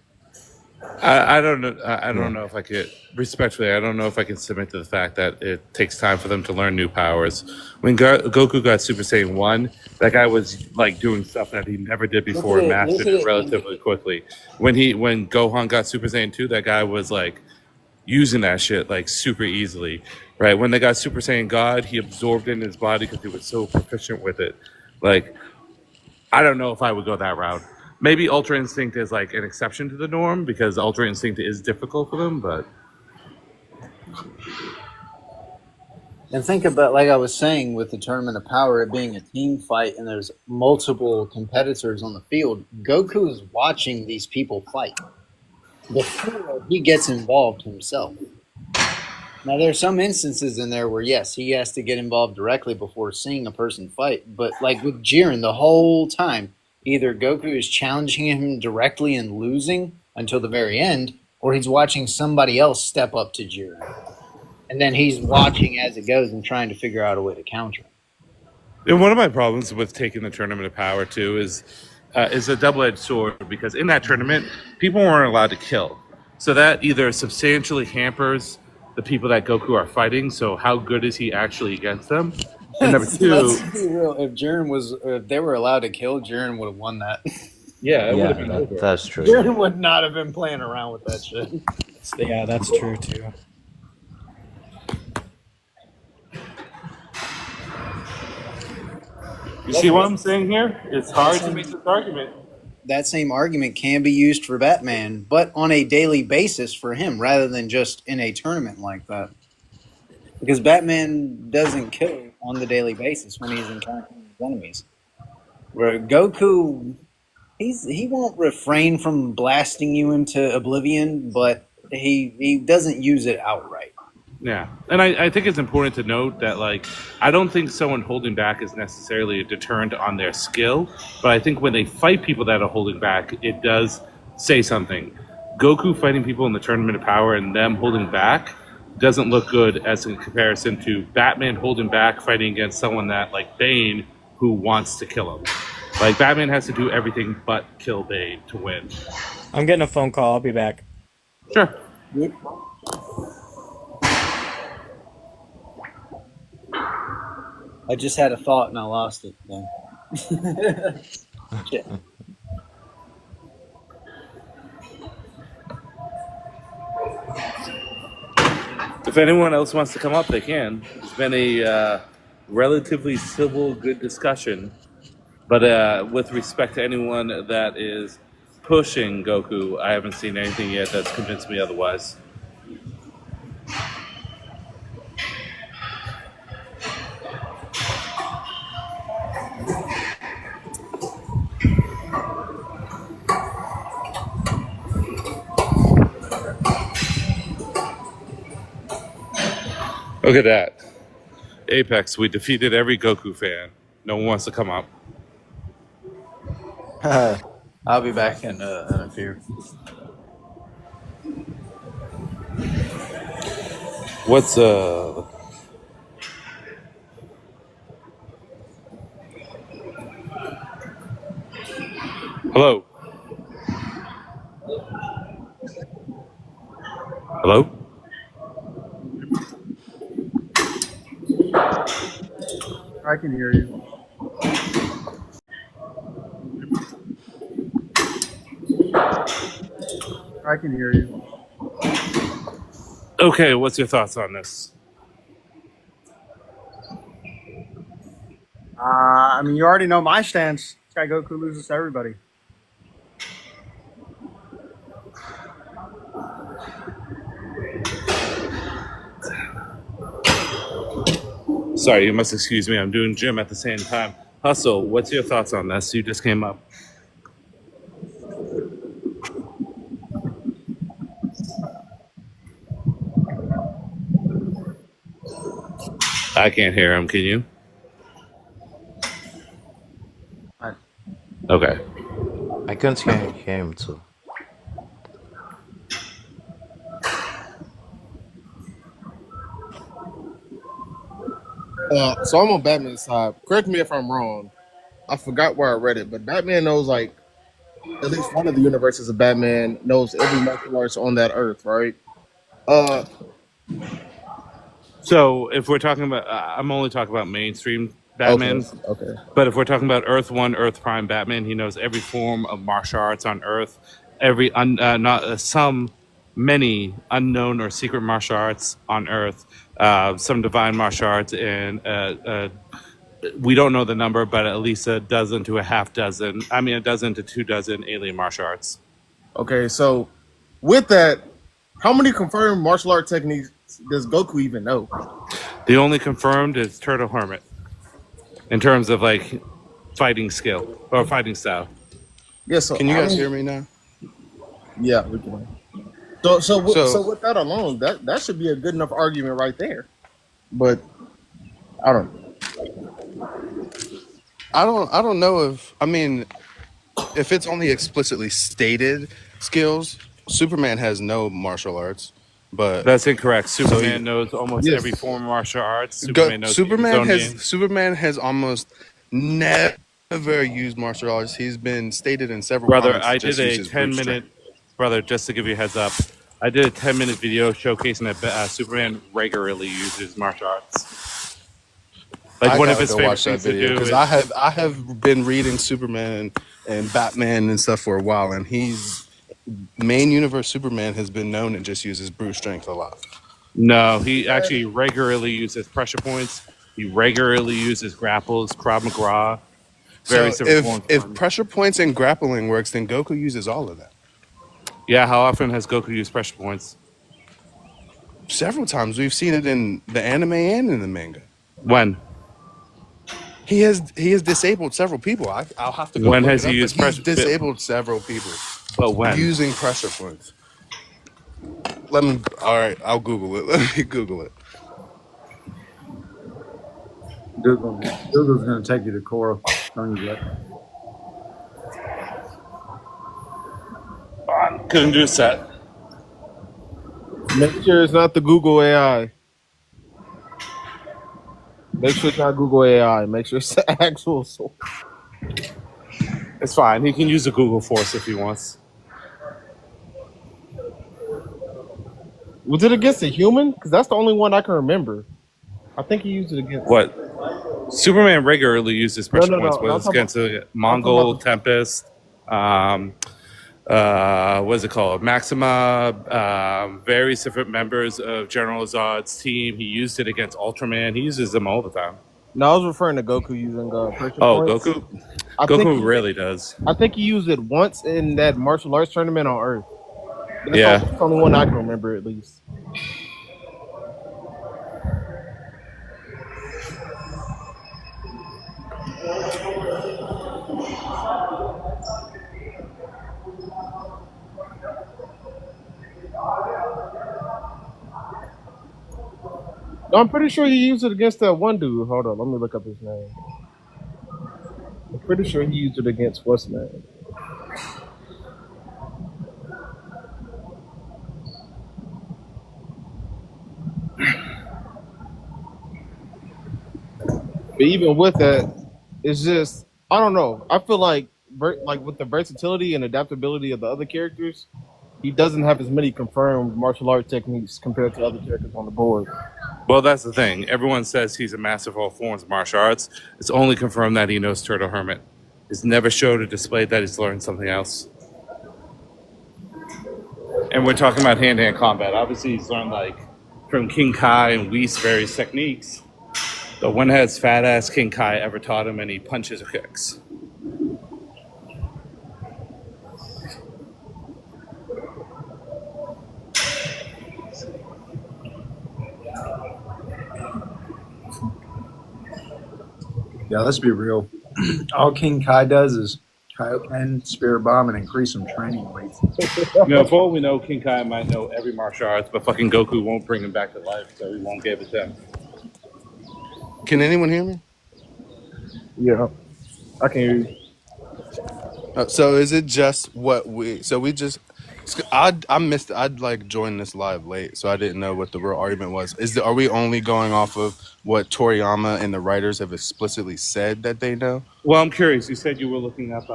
I don't know. I don't know if I could respectfully. I don't know if I can submit to the fact that it takes time for them to learn new powers. When Goku got Super Saiyan 1, that guy was like doing stuff that he never did before and mastered it relatively quickly. When Gohan got Super Saiyan 2, that guy was like using that shit like super easily, right? When they got Super Saiyan God, he absorbed it in his body because he was so proficient with it. Like, I don't know if I would go that route. Maybe Ultra Instinct is like an exception to the norm because Ultra Instinct is difficult for them, but And think about, like I was saying, with the Tournament of Power, it being a team fight and there's multiple competitors on the field, Goku is watching these people fight before he gets involved himself. Now, there are some instances in there where, yes, he has to get involved directly before seeing a person fight. But like with Jiren, the whole time, either Goku is challenging him directly and losing until the very end, or he's watching somebody else step up to Jiren. And then he's watching as it goes and trying to figure out a way to counter him. and one of my problems with taking the Tournament of Power too is a double-edged sword, because in that tournament, people weren't allowed to kill. So that either substantially hampers the people that Goku are fighting. So how good is he actually against them? And number two, Let's be real. If they were allowed to kill, Jiren would have won that. yeah, it would Yeah, have been over. that's true. Jiren would not have been playing around with that shit. Yeah, that's true too. You see what I'm saying here? It's hard to make this argument. That same argument can be used for Batman, but on a daily basis for him rather than just in a tournament like that. Because Batman doesn't kill on the daily basis when he's encountering his enemies. Where Goku, he won't refrain from blasting you into oblivion, but he doesn't use it outright. Yeah, and I think it's important to note that, like, I don't think someone holding back is necessarily a deterrent on their skill, but I think when they fight people that are holding back, it does say something. Goku fighting people in the Tournament of Power and them holding back doesn't look good as in comparison to Batman holding back fighting against someone that, like Bane, who wants to kill him. Like, Batman has to do everything but kill Bane to win. I'm getting a phone call. I'll be back. Sure. I just had a thought and I lost it. Then. Shit. If anyone else wants to come up, they can. It's been a relatively civil, good discussion. But with respect to anyone that is pushing Goku, I haven't seen anything yet that's convinced me otherwise. Look at that. Apex, we defeated every Goku fan. No one wants to come up. I'll be back in a few. What's Hello? Hello? I can hear you. I can hear you. Okay, what's your thoughts on this? I mean, you already know my stance. This guy Goku loses to everybody. Sorry, you must excuse me. I'm doing gym at the same time. Hustle, what's your thoughts on this? You just came up. I can't hear him. Can you? Okay. I can't hear him too. So I'm on Batman's side. Correct me if I'm wrong. I forgot where I read it, but Batman knows like at least one of the universes of Batman knows every martial arts on that earth, right? So if we're talking about, I'm only talking about mainstream Batman. Okay. But if we're talking about Earth One, Earth Prime Batman, he knows every form of martial arts on Earth, many unknown or secret martial arts on Earth, some divine martial arts, and we don't know the number, but at least a dozen to a half dozen. I mean, a dozen to 2 dozen alien martial arts. Okay, so with that, how many confirmed martial art techniques does Goku even know? The only confirmed is Turtle Hermit in terms of like fighting skill or fighting style. Yeah, so Can you guys hear me now? Yeah, we can. So with that alone, that should be a good enough argument right there. But I don't know. I don't know if it's only explicitly stated skills. Superman has no martial arts, but That's incorrect. Superman knows almost Yes. every form of martial arts. Superman knows Superman has almost never used martial arts. He's been stated in several Brother, comics I just did a uses brute 10-minute, brother, just to give you a heads up, I did a 10-minute video showcasing that Superman regularly uses martial arts. Like I one of gotta his go favorite watch that things to video do because is, I have been reading Superman and Batman and stuff for a while, and he's main universe Superman has been known to just use his brute strength a lot. no, he actually regularly uses pressure points. He regularly uses grapples, Krav Maga, So various different forms. if pressure points and grappling works, then Goku uses all of that. Yeah, how often has Goku used pressure points? Several times we've seen it in the anime and in the manga. When? He has disabled several people. I'll have to go. When look has it he up, used but he's pressure- disabled several people But when? using pressure points. Let me. All right, I'll Google it. Let me Google it. Google's going to take you to Cora. Don't you bet. Couldn't do set. Make sure it's not the Google AI. Make sure it's not Google AI. Make sure it's the actual source. It's fine. He can use the Google Force if he wants. Was it against a human? Because that's the only one I can remember. I think he used it against. What? Superman regularly uses pressure No. points, whether it's against a Mongol, Tempest, what is it called? Maxima, various different members of General Zod's team. He used it against Ultraman. He uses them all the time. No, I was referring to Goku using pressure points. Goku? I think Goku he- rarely does. I think he used it once in that martial arts tournament on Earth. That's Yeah. That's the only one I can remember, at least. No, I'm pretty sure he used it against that one dude. Hold on, let me look up his name. I'm pretty sure he used it against what's his name? But even with that, it's just I don't know. I feel like with the versatility and adaptability of the other characters, he doesn't have as many confirmed martial art techniques compared to other characters on the board. Well, that's the thing. Everyone says he's a master of all forms of martial arts. It's only confirmed that he knows Turtle Hermit. It's never showed or displayed that he's learned something else. And we're talking about hand-to-hand combat. Obviously, he's learned from King Kai and Whis various techniques. But when has fat-ass King Kai ever taught him any punches or kicks? Yeah, let's be real. All King Kai does is Kaioken, Spirit Bomb, and increase some training weights. For all we know, King Kai might know every martial arts, but fucking Goku won't bring him back to life, so he won't give it to him. Can anyone hear me? Yeah, I can hear you. So is it just what we? So we just. I missed. I'd joined this live late, so I didn't know what the real argument was. Are we only going off of what Toriyama and the writers have explicitly said that they know? Well, I'm curious. You said you were looking up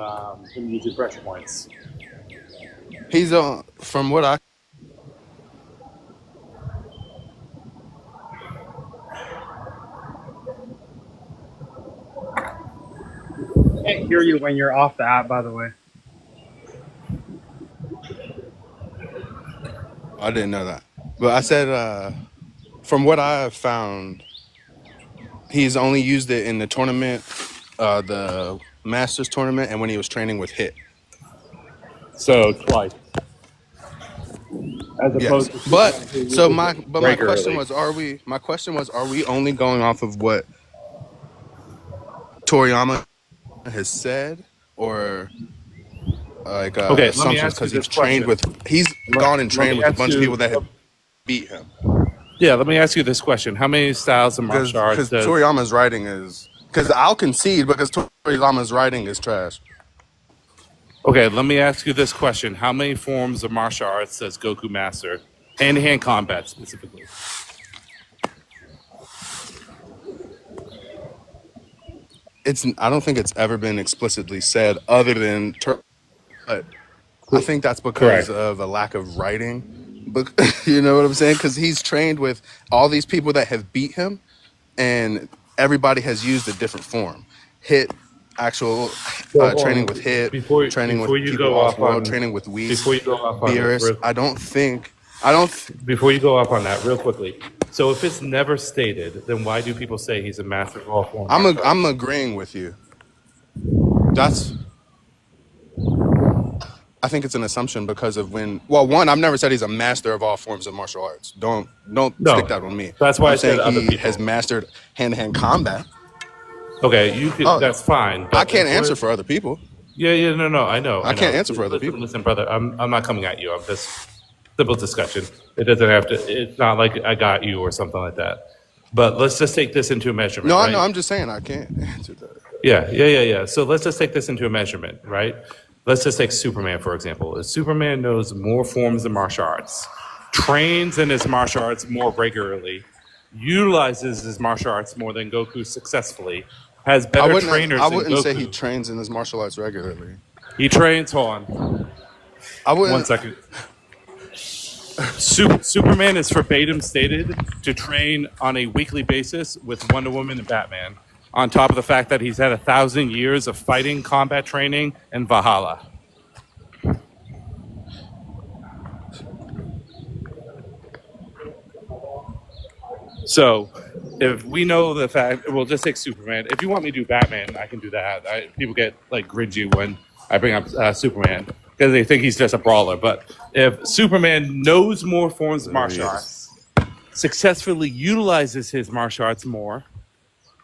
him using pressure points. He's from what I. I can't hear you when you're off the app, by the way. I didn't know that, but I said from what I have found, he's only used it in the tournament, the Masters tournament, and when he was training with Hit. So twice. As opposed to my question was, are we only going off of what Toriyama has said, or assumptions because he's gone and trained with a bunch of people that have beat him? Yeah, let me ask you this question: how many styles of martial arts Because Toriyama's writing is I'll concede because Toriyama's writing is trash. Okay, let me ask you this question: how many forms of martial arts does Goku master? Hand-to-hand combat specifically. I don't think it's ever been explicitly said, other than. But I think that's because of a lack of writing. But you know what I'm saying? Because he's trained with all these people that have beat him, and everybody has used a different form. Training with Hit, training with people off world, training with Whis, Beerus. Before you go off on that, real quickly. So if it's never stated, then why do people say he's a master of all forms? I'm agreeing with you. I think it's an assumption because of one, I've never said he's a master of all forms of martial arts. Don't stick that on me. That's why I'm saying other he people has mastered hand-to-hand combat. Okay, that's fine. I can't answer for other people. Yeah, no, I know. I can't answer for other people. Listen, brother, I'm not coming at you. I'm just Simple discussion. It doesn't have to. It's not like I got you or something like that. But let's just take this into a measurement. No, right? I know. I'm just saying I can't answer that. Yeah. So let's just take this into a measurement, right? Let's just take Superman, for example. If Superman knows more forms of martial arts, trains in his martial arts more regularly, utilizes his martial arts more than Goku successfully, has better trainers I than wouldn't Goku. say he trains in his martial arts regularly. He trains, hold on. I wouldn't. 1 second. Superman is verbatim stated to train on a weekly basis with Wonder Woman and Batman, on top of the fact that he's had 1,000 years of fighting combat training in Valhalla. So, if we know the fact, we'll just take Superman. If you want me to do Batman, I can do that. People get like cringy when I bring up Superman because they think he's just a brawler. But if Superman knows more forms of martial arts, successfully utilizes his martial arts more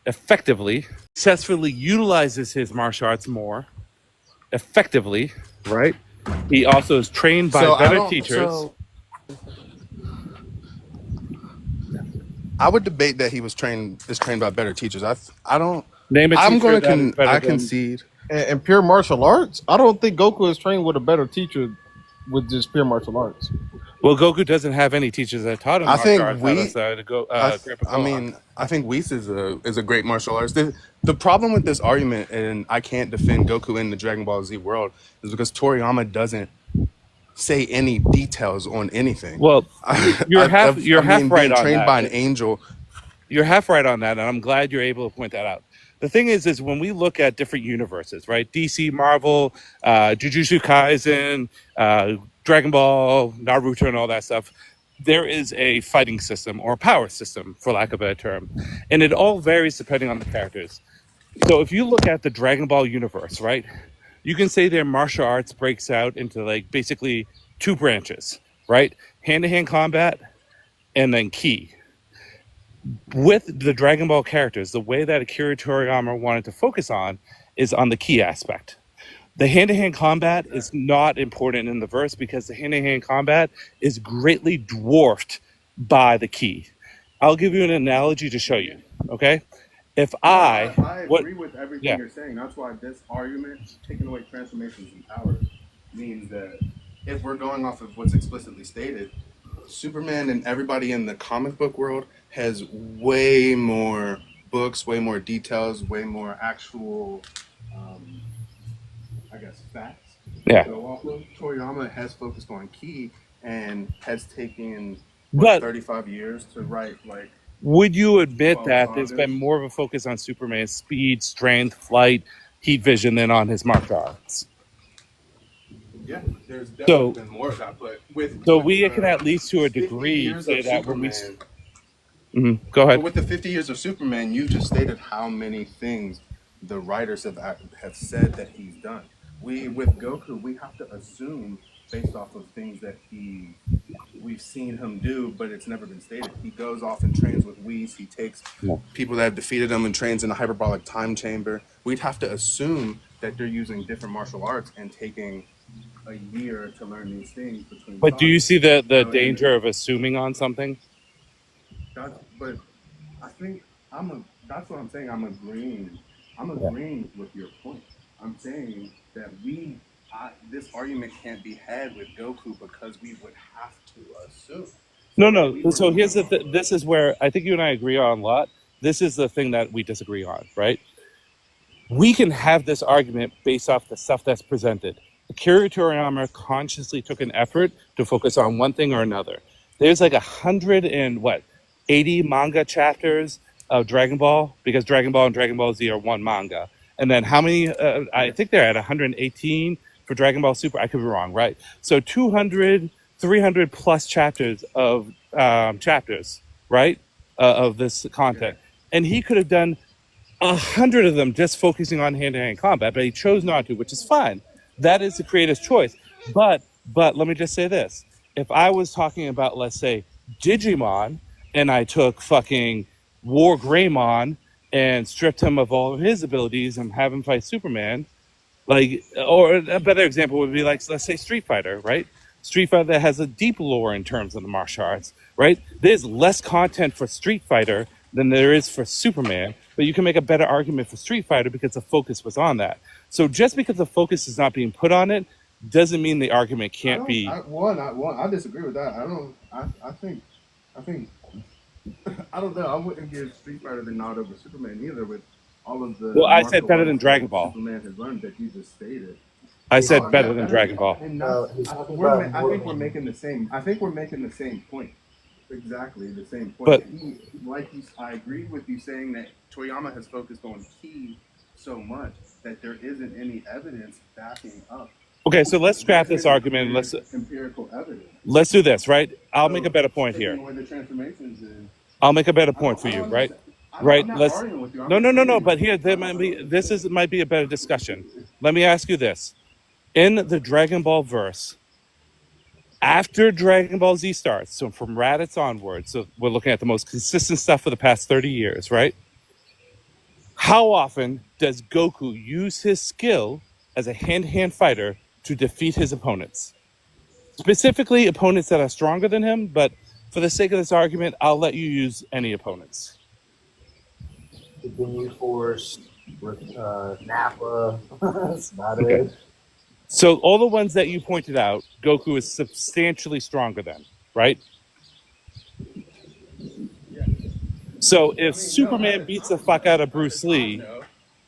effectively, right? He also is trained by better teachers. I would debate that he is trained by better teachers. I don't. Name a I'm teacher going that is better to than- concede. And pure martial arts, I don't think Goku is trained with a better teacher with just pure martial arts. Well, Goku doesn't have any teachers that taught him I think martial arts outside of Grandpa I mean, I think Whis is a great martial artist. The problem with this argument, and I can't defend Goku in the Dragon Ball Z world, is because Toriyama doesn't say any details on anything. Well, you're half right being on trained that. by an angel. You're half right on that, and I'm glad you're able to point that out. The thing is when we look at different universes, right? DC, Marvel, Jujutsu Kaisen, Dragon Ball, Naruto, and all that stuff, there is a fighting system or power system, for lack of a better term. And it all varies depending on the characters. So if you look at the Dragon Ball universe, right, you can say their martial arts breaks out into like basically two branches, right? Hand-to-hand combat and then ki. With the Dragon Ball characters, the way that Akira Toriyama wanted to focus on is on the ki aspect. The hand-to-hand combat is not important in the verse because the hand-to-hand combat is greatly dwarfed by the ki. I'll give you an analogy to show you, okay? If I agree with everything you're saying. That's why this argument, taking away transformations and powers, means that if we're going off of what's explicitly stated, Superman and everybody in the comic book world has way more books, way more details, way more actual, facts. Yeah. So off of Toriyama has focused on ki and has taken 35 years to write like. Would you admit that mangas. there's been more of a focus on Superman's speed, strength, flight, heat vision than on his martial arts? Yeah, there's definitely been more of that, but we can at least to a degree say that when we. Go But ahead. with the 50 years of Superman, you just stated how many things the writers have said that he's done. With Goku, we have to assume based off of things that we've seen him do, but it's never been stated. He goes off and trains with Whis. He takes people that have defeated him and trains in a hyperbolic time chamber. We'd have to assume that they're using different martial arts and taking a year to learn these things between. But do you see the danger of assuming on something? But I think that's what I'm saying. I'm agreeing with your point. I'm saying that this argument can't be had with Goku because we would have to assume. No. So here's this is where I think you and I agree on a lot. This is the thing that we disagree on, right? We can have this argument based off the stuff that's presented. Akira Toriyama consciously took an effort to focus on one thing or another. There's like 180 manga chapters of Dragon Ball, because Dragon Ball and Dragon Ball Z are one manga. And then how many? I think they're at 118 for Dragon Ball Super. I could be wrong, right? So 200, 300 plus chapters of right, of this content. And he could have done 100 of them just focusing on hand-to-hand combat, but he chose not to, which is fine. That is the creator's choice. But let me just say this. If I was talking about, let's say, Digimon, and I took fucking War Greymon and stripped him of all of his abilities and have him fight Superman, or a better example would be like, let's say Street Fighter, right? Street Fighter that has a deep lore in terms of the martial arts, right? There's less content for Street Fighter than there is for Superman, but you can make a better argument for Street Fighter because the focus was on that. So just because the focus is not being put on it doesn't mean the argument can't be. I disagree with that. I think I don't know. I wouldn't give Street Fighter the nod over Superman either. With all of the Well, I said martial better than arts Dragon that Ball. Superman has learned that you just stated. I said better than Dragon Ball. And he's I talking think about we're making the same. I think we're making the same point. Exactly the same point. But I agree with you saying that Toriyama has focused on key so much that there isn't any evidence backing up. okay, so let's scrap this argument. Empirical evidence. Let's do this, right? I'll make a better point here. Away the transformations is, I'll make a better point for you, right? Right. Let's. No. But here, might be a better discussion. Let me ask you this: in the Dragon Ball verse, after Dragon Ball Z starts, so from Raditz onward, so we're looking at the most consistent stuff for the past 30 years, right? How often does Goku use his skill as a hand-to-hand fighter to defeat his opponents? Specifically, opponents that are stronger than him, but for the sake of this argument, I'll let you use any opponents. the Ginyu Force, Nappa. That's about Okay. it. So all the ones that you pointed out, Goku is substantially stronger than, right? So if Superman beats the fuck out of Bruce Lee,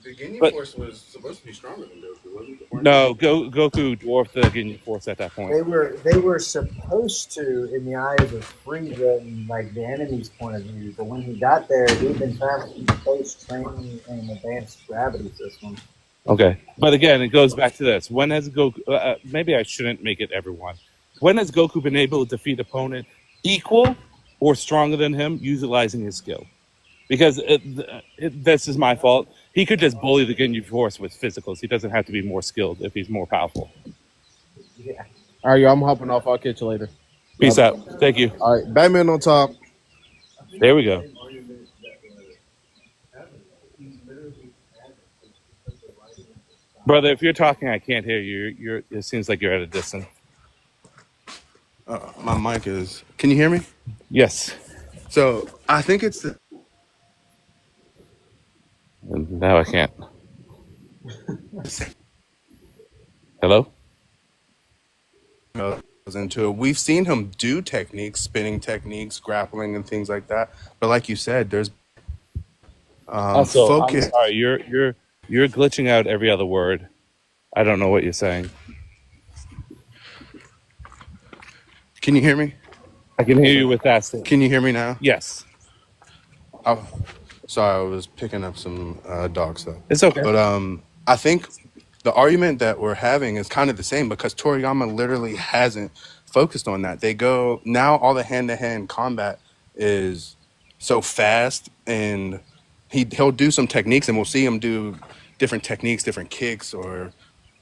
the Ginyu but- Force was supposed to be stronger than Goku, wasn't it? no, Goku dwarfed the Ginyu Force at that point. They were supposed to, in the eyes of Frieza and like the enemy's point of view, but when he got there, he'd been trying to keep close training and advanced gravity system. Okay, but again, it goes back to this: when has Goku? Maybe I shouldn't make it everyone. When has Goku been able to defeat opponent equal or stronger than him, utilizing his skill? Because this is my fault. He could just bully the Ginyu Force with physicals. He doesn't have to be more skilled if he's more powerful. Yeah. All right, y'all, I'm hopping off. I'll catch you later. Peace out. Thank you. All right, Batman on top. There we go. Brother, if you're talking, I can't hear you. It seems like you're at a distance. My mic is. Can you hear me? Yes. So I think it's the. And now I can't. Hello? Goes into it. We've seen him do techniques, spinning techniques, grappling, and things like that. But like you said, there's Also, focus. I'm sorry, you're glitching out every other word. I don't know what you're saying. Can you hear me? I can hear you with that. Can you hear me now? Yes, Oh, sorry, I was picking up some dog stuff. it's okay. But I think the argument that we're having is kind of the same because Toriyama literally hasn't focused on that. They go now all the hand-to-hand combat is so fast, and he'll do some techniques, and we'll see him do different techniques, different kicks or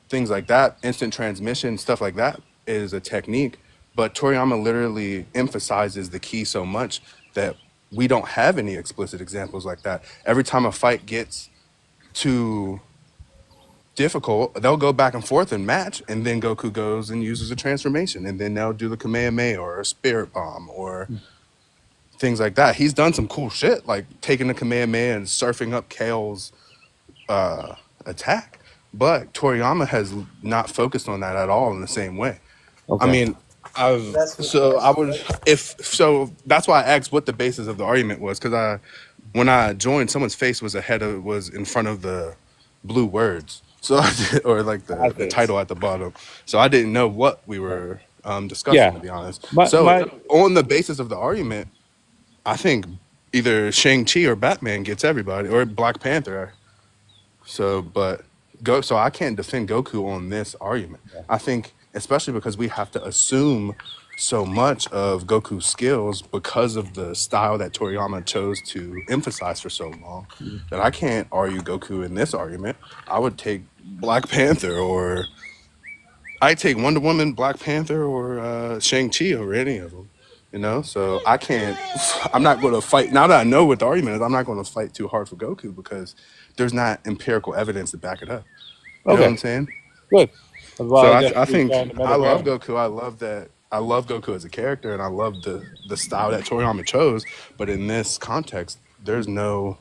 things like that. Instant transmission, stuff like that is a technique. But Toriyama literally emphasizes the key so much that we don't have any explicit examples like that. Every time a fight gets too difficult, they'll go back and forth and match, and then Goku goes and uses a transformation, and then they'll do the Kamehameha or a Spirit Bomb or things like that. He's done some cool shit, like taking the Kamehameha and surfing up Kale's attack. But Toriyama has not focused on that at all in the same way. Okay. I mean, that's why I asked what the basis of the argument was, because when I joined, someone's face was in front of the blue words, so or like the title at the bottom. So I didn't know what we were discussing, Yeah. to be honest. My- On the basis of the argument, I think either Shang-Chi or Batman gets everybody, or Black Panther. So I can't defend Goku on this argument. I think, especially because we have to assume so much of Goku's skills because of the style that Toriyama chose to emphasize for so long, that I can't argue Goku in this argument. I would take Black Panther, or I'd take Wonder Woman, Black Panther, or Shang-Chi over any of them. You know, so I'm not going to fight. Now that I know what the argument is, I'm not going to fight too hard for Goku because there's not empirical evidence to back it up. You know what I'm saying? Good. Well, So I guess I we think found a I middle love ground. Goku. I love that. I love Goku as a character, and I love the style that Toriyama chose. But in this context, there's no.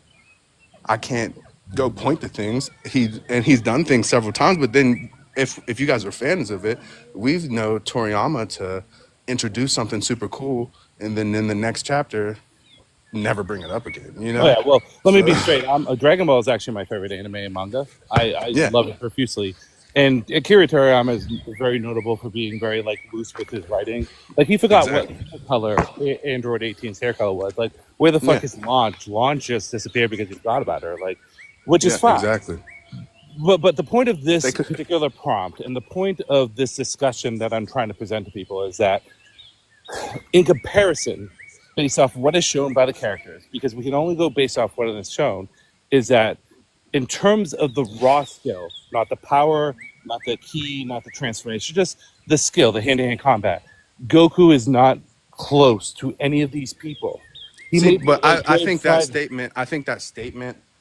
I can't go point to things. He's done things several times. But then, if you guys are fans of it, we've know Toriyama to introduce something super cool, and then in the next chapter, never bring it up again. You Oh know. yeah, well, let me So be straight. Dragon Ball is actually my favorite anime and manga. I yeah, love it profusely, and Akira Toriyama is very notable for being very like loose with his writing. Like he forgot what exactly. color Android 18's hair color was. Like where the fuck Yeah, is Launch? Launch just disappeared because he forgot about her. Like, which is yeah, fine. exactly. But the point of They this could. particular prompt and the point of this discussion that I'm trying to present to people is that in comparison, based off what is shown by the characters, because we can only go based off what is shown, is that in terms of the raw skill, not the power, not the key, not the transformation, just the skill, the hand-to-hand combat, Goku is not close to any of these people. He See, may be but a I good think that fighter. statement,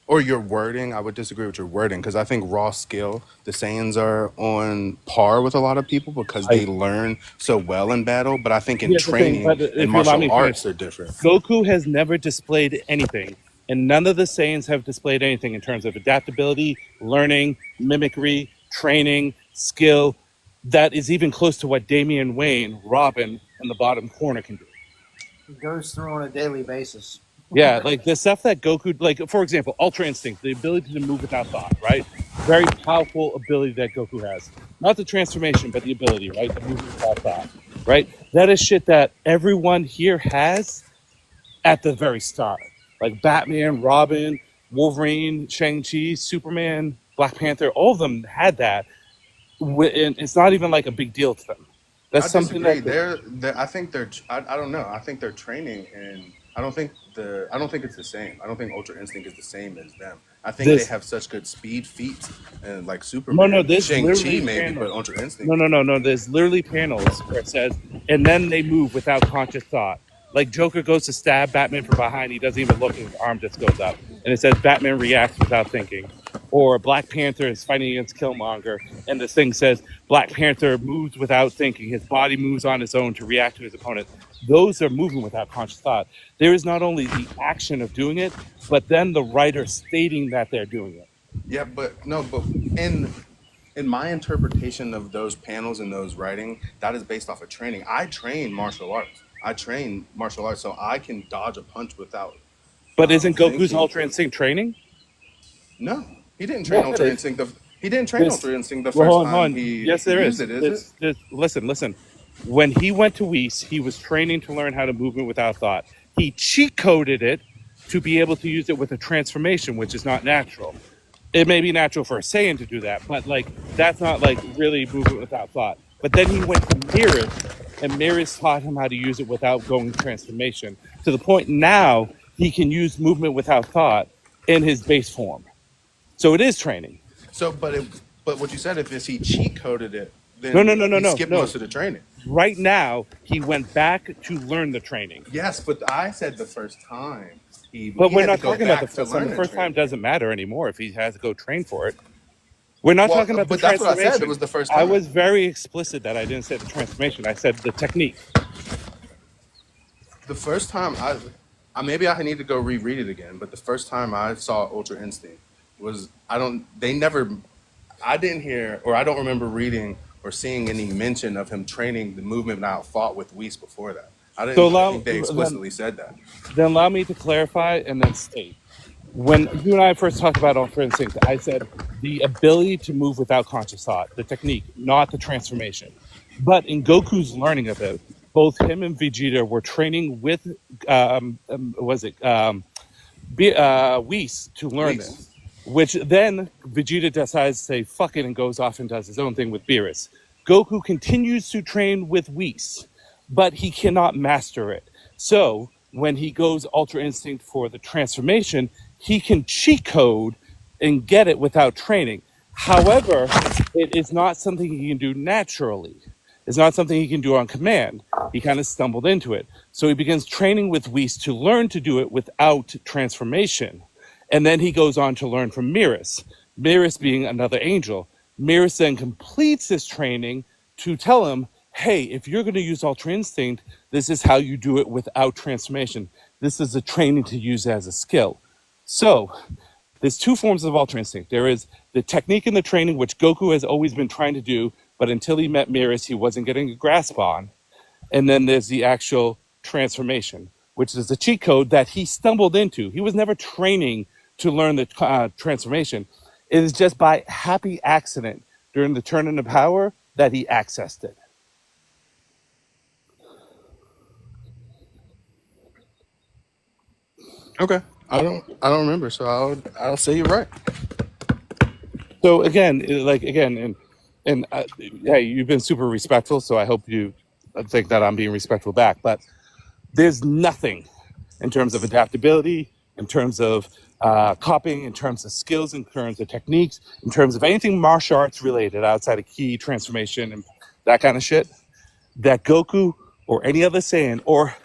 or your wording, I would disagree with your wording because I think raw skill, the Saiyans are on par with a lot of people because I they learn so well in battle. But I think in Here's the thing, training but and if you allow martial me to finish, arts, they're different. Goku has never displayed anything, and none of the Saiyans have displayed anything in terms of adaptability, learning, mimicry, training, skill that is even close to what Damian Wayne, Robin, in the bottom corner can do. He goes through on a daily basis. Yeah, like the stuff that Goku, like for example, Ultra Instinct, the ability to move without thought, right? Very powerful ability that Goku has. Not the transformation, but the ability, right? The movement without thought, right? That is shit that everyone here has at the very start. Like Batman, Robin, Wolverine, Shang-Chi, Superman, Black Panther, all of them had that. And it's not even like a big deal to them. That's I something disagree. that They're I think they're. I don't know. I think they're training, and I don't think it's the same. I don't think Ultra Instinct is the same as them. I think they this have such good speed feats, and like no, Superman, there's Shang Chi literally maybe, panels. but Ultra Instinct. No. There's literally panels where it says, and then they move without conscious thought. Like Joker goes to stab Batman from behind, he doesn't even look, and his arm just goes up, and it says Batman reacts without thinking. Or Black Panther is fighting against Killmonger, and this thing says Black Panther moves without thinking. His body moves on its own to react to his opponent. Those are moving without conscious thought. There is not only the action of doing it, but then the writer stating that they're doing it. Yeah, but no, but in my interpretation of those panels and those writing, that is based off of training. I train martial arts. I train martial arts, so I can dodge a punch without But isn't Goku's thinking. Ultra Instinct training? No, he didn't train Yeah, it Ultra is. Instinct. He didn't train This, Ultra Instinct the well, first hold on, hold time on. he Yes, there used is. it, is it? Listen. When he went to Whis, he was training to learn how to move it without thought. He cheat coded it to be able to use it with a transformation, which is not natural. It may be natural for a Saiyan to do that, but like that's not like really movement without thought. But then he went to Mirrors, and Mirrors taught him how to use it without going transformation. To the point now he can use movement without thought in his base form. So it is training. So, but what you said, if he cheat coded it, No, then he skipped no. most of the training. Right now, he went back to learn the training. Yes, but I said the first time But he we're had to not go talking about the back to first time. learn The the first time training. doesn't matter anymore if he has to go train for it. We're not Well, talking about the but that's what I transformation. said. It was the first I time. was very explicit that I didn't say the transformation. I said the technique. The first time I maybe I need to go reread it again. But the first time I saw Ultra Instinct was I didn't hear or I don't remember reading or seeing any mention of him training the movement without thought with Whis before that. I So think they explicitly said that. then allow me to clarify and then state. When you and I first talked about Ultra Instinct, I said the ability to move without conscious thought, the technique, not the transformation. But in Goku's learning of it, both him and Vegeta were training with, Whis to learn Whis. this. Which then Vegeta decides to say fuck it and goes off and does his own thing with Beerus. Goku continues to train with Whis, but he cannot master it. So when he goes Ultra Instinct for the transformation, he can cheat code and get it without training. However, it is not something he can do naturally. It's not something he can do on command. He kind of stumbled into it. So he begins training with Whis to learn to do it without transformation. And then he goes on to learn from Mirrors. Mirrors being another angel. Mirrors then completes his training to tell him, hey, if you're going to use Ultra Instinct, this is how you do it without transformation. This is a training to use as a skill. So there's two forms of Ultra Instinct. There is the technique in the training, which Goku has always been trying to do, but until he met Mirrors, he wasn't getting a grasp on. And then there's the actual transformation, which is a cheat code that he stumbled into. He was never training to learn the transformation. It is just by happy accident during the turn into power that he accessed it. Okay, I don't remember, so I'll say you're right. So again, hey, you've been super respectful, so I hope you think that I'm being respectful back. But there's nothing in terms of adaptability, in terms of copying, in terms of skills, in terms of techniques, in terms of anything martial arts related outside of ki transformation and that kind of shit, that Goku or any other Saiyan, or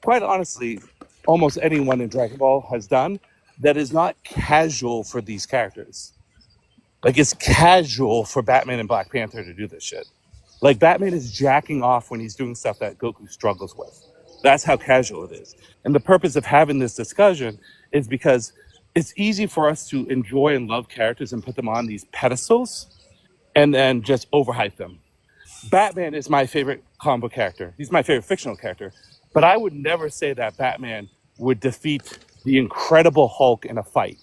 quite honestly, almost anyone in Dragon Ball has done that is not casual for these characters. Like, it's casual for Batman and Black Panther to do this shit. Like, Batman is jacking off when he's doing stuff that Goku struggles with. That's how casual it is. And the purpose of having this discussion is because it's easy for us to enjoy and love characters and put them on these pedestals and then just overhype them. Batman is my favorite comic book character. He's my favorite fictional character. But I would never say that Batman would defeat the Incredible Hulk in a fight.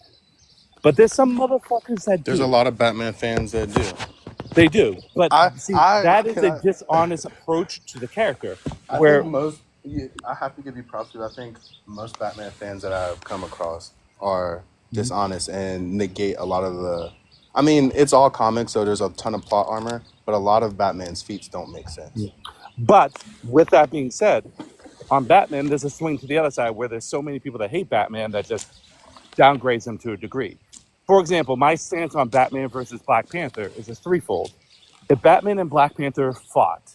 But there's some motherfuckers that do. There's a lot of Batman fans that do. They do. But that is a I dishonest approach to the character. think I have to give you props because I think most Batman fans that I've come across are dishonest and negate a lot of the. I mean, it's all comics, so there's a ton of plot armor, but a lot of Batman's feats don't make sense. But with that being said, on Batman, there's a swing to the other side where there's so many people that hate Batman that just downgrades him to a degree. For example, my stance on Batman versus Black Panther is a threefold. If Batman and Black Panther fought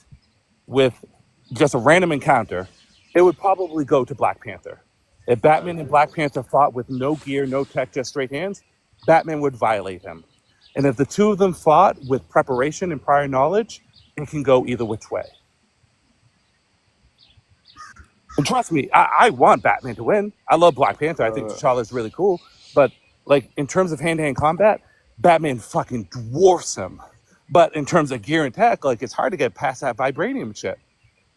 with just a random encounter, it would probably go to Black Panther. If Batman and Black Panther fought with no gear, no tech, just straight hands, Batman would violate him. And if the two of them fought with preparation and prior knowledge, it can go either which way. And trust me, I want Batman to win. I love Black Panther. I think T'Challa is really cool. But like in terms of hand-to-hand combat, Batman fucking dwarfs him. But in terms of gear and tech, like it's hard to get past that vibranium shit.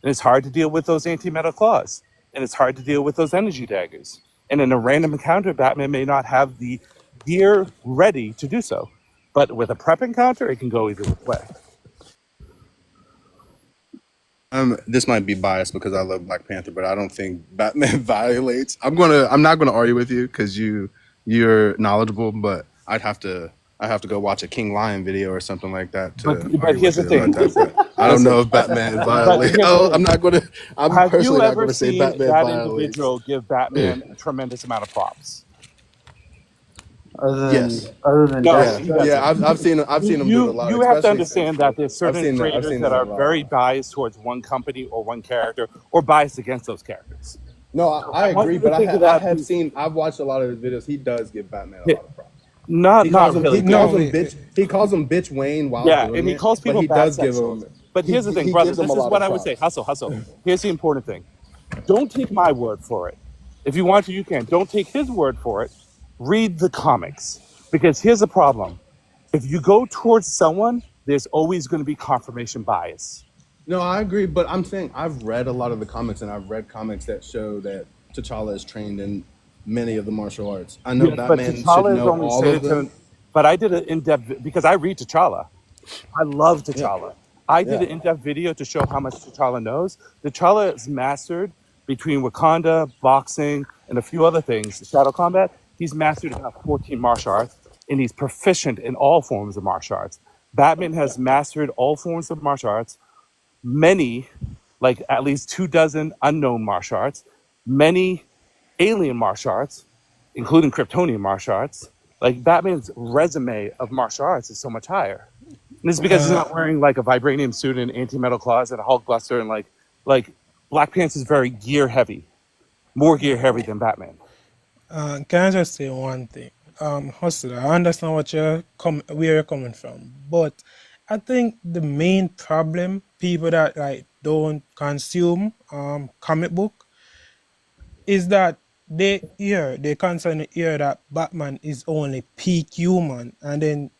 And it's hard to deal with those anti-metal claws. And it's hard to deal with those energy daggers. And in a random encounter, Batman may not have the gear ready to do so. But with a prep encounter, it can go either way. This might be biased because I love Black Panther, but I don't think Batman violates. I'm not gonna argue with you because you're knowledgeable, but I have to go watch a King Lion video or something like that. But here's the thing. I don't know if Batman violates. I'm not gonna. I'm personally not gonna say Batman that violates. individual give Batman a tremendous amount of props? Other than I've seen him do a lot. You have to understand that there's certain creators that are very biased towards one company or one character, or biased against those characters. No, I agree, but I've watched a lot of his videos. He does give Batman a lot of props. Not really. He calls him bitch Wayne while yeah, doing and he it, calls people but he bad does give sexuals. him. But here's the thing, brother. This is what I would say. Hustle. Here's the important thing. Don't take my word for it. If you want to, you can. Don't take his word for it. Read the comics. Because here's the problem. If you go towards someone, there's always going to be confirmation bias. No, I agree, but I'm saying I've read a lot of the comics, and I've read comics that show that T'Challa is trained in many of the martial arts. I know Batman should know all of them. But I did an in-depth, because I read T'Challa. I love T'Challa. I did an in-depth video to show how much T'Challa knows. T'Challa is mastered between Wakanda, boxing, and a few other things, shadow combat. He's mastered about 14 martial arts, and he's proficient in all forms of martial arts. Batman has mastered all forms of martial arts, many, like at least 24 unknown martial arts, many alien martial arts, including Kryptonian martial arts. Like Batman's resume of martial arts is so much higher. And it's because he's not wearing like a vibranium suit and anti-metal claws and a Hulk Buster, and like Black Panther is very gear heavy, more gear heavy than Batman. Can I just say one thing? Hustler, I understand where you're coming from, but I think the main problem, people that like don't consume comic book, is that they constantly hear that Batman is only peak human, and then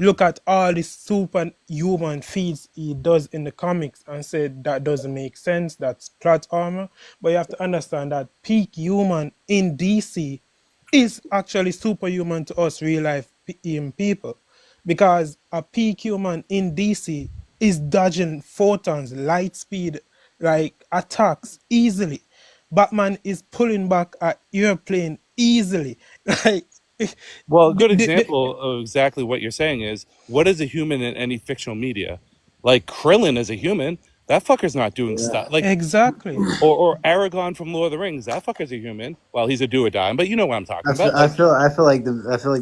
look at all the superhuman feats he does in the comics and say that doesn't make sense, that's plot armor. But you have to understand that peak human in DC is actually superhuman to us real life people, because a peak human in DC is dodging photons, light speed, like attacks easily. Batman is pulling back an airplane easily. Like Well, a good the, example of exactly what you're saying is what is a human in any fictional media? Like Krillin is a human. That fucker's not doing stuff. Like exactly. or Aragon from Lord of the Rings. That fucker's a human. Well, he's a do or die, but you know what I'm talking I feel, about. I Like, feel I feel like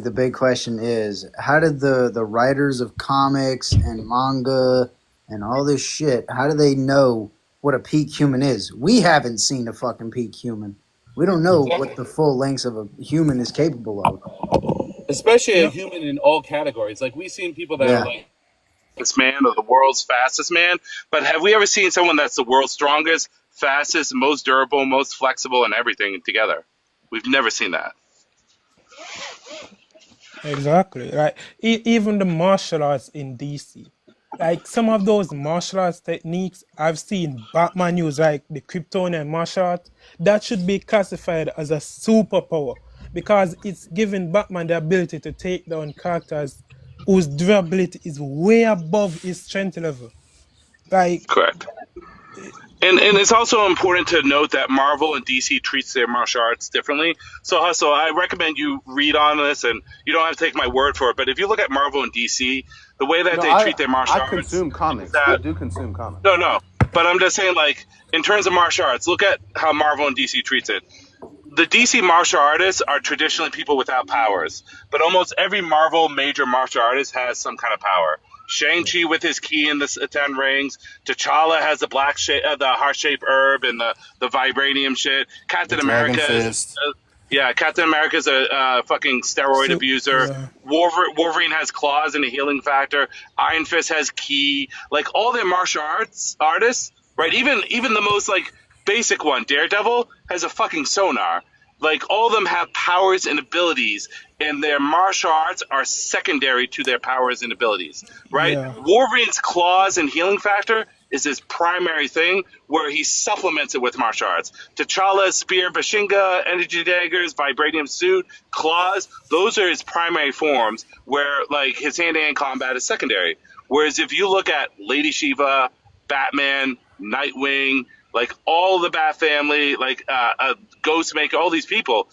the big question is, how did the writers of comics and manga and all this shit, how do they know what a peak human is? We haven't seen a fucking peak human. We don't know what the full lengths of a human is capable of. especially a No, human in all categories. Like we've seen people that are Yeah. like Fastest man or the world's fastest man, but have we ever seen someone that's the world's strongest, fastest, most durable, most flexible, and everything together? We've never seen that. exactly. Like even the martial arts in DC, like some of those martial arts techniques I've seen Batman use, like the Kryptonian martial art, that should be classified as a superpower because it's giving Batman the ability to take down characters whose durability is way above his strength level. Like, Correct. And it's also important to note that Marvel and DC treats their martial arts differently. So, Hustle, I recommend you read on this, and you don't have to take my word for it. But if you look at Marvel and DC, the way that No, they treat their I martial arts consume is comics. I that do consume comics. no. But I'm just saying, like in terms of martial arts, look at how Marvel and DC treats it. The DC martial artists are traditionally people without powers, but almost every Marvel major martial artist has some kind of power. Shang-Chi with his key and the Ten Rings. T'Challa has the the heart-shaped herb and the vibranium shit. The Captain Dragon America is, Fist. yeah, Captain America's a fucking steroid so abuser. yeah, Wolverine has claws and a healing factor. Iron Fist has ki. Like all their martial arts artists, right? Even the most like basic one, Daredevil, has a fucking sonar. Like all of them have powers and abilities, and their martial arts are secondary to their powers and abilities, right? yeah, Wolverine's claws and healing factor is his primary thing, where he supplements it with martial arts. T'Challa's spear, Bashinga, energy daggers, vibranium suit, claws, those are his primary forms, where like his hand-to-hand combat is secondary. Whereas if you look at Lady Shiva, Batman, Nightwing, like all the Bat family, like Ghostmaker, all these people,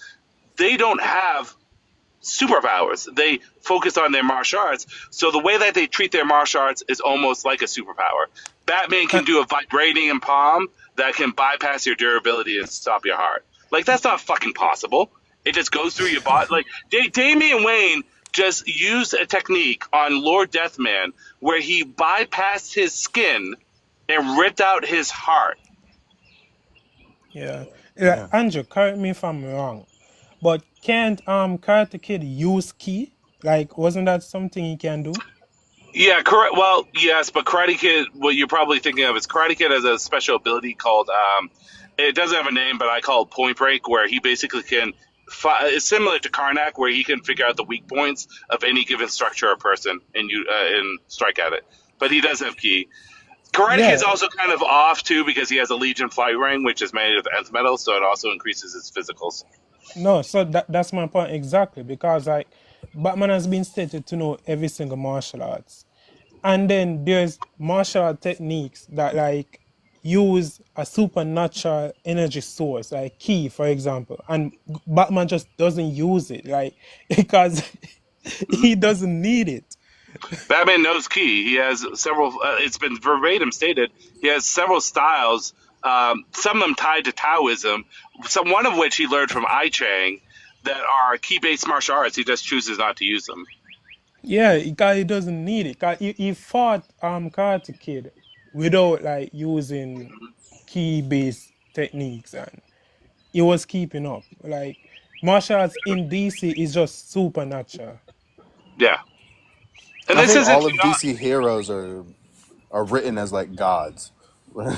they don't have superpowers. They focus on their martial arts. So the way that they treat their martial arts is almost like a superpower. Batman uh, can do a vibranium palm that can bypass your durability and stop your heart. Like that's not fucking possible. It just goes through your body. Like Damian Wayne just used a technique on Lord Deathman where he bypassed his skin and ripped out his heart. yeah. Yeah. Andrew, correct me if I'm wrong, but can't Karate Kid use ki? Like, wasn't that something he can do? Yeah, correct. Well, yes, but Karate Kid, what you're probably thinking of is Karate Kid has a special ability called, it doesn't have a name, but I call it Point Break, where he basically can, it's similar to Karnak, where he can figure out the weak points of any given structure or person and strike at it. But he does have ki. Karate Kid's Yeah, also kind of off too because he has a Legion flight ring, which is made of nth metal, so it also increases his physicals. no. So that's my point exactly, because like Batman has been stated to know every single martial arts, and then there's martial art techniques that like use a supernatural energy source, like ki, for example, and Batman just doesn't use it, like because he doesn't need it. Batman knows Key. He has several. It's been verbatim stated. He has several styles. Some of them tied to Taoism. Some one of which he learned from I Chang, that are key-based martial arts. He just chooses not to use them. Yeah, he doesn't need it. 'Cause he fought Karate Kid without like using key based techniques, and he was keeping up. Like martial arts in DC is just supernatural. Yeah, and I this think isn't all of DC heroes are written as like gods. Like,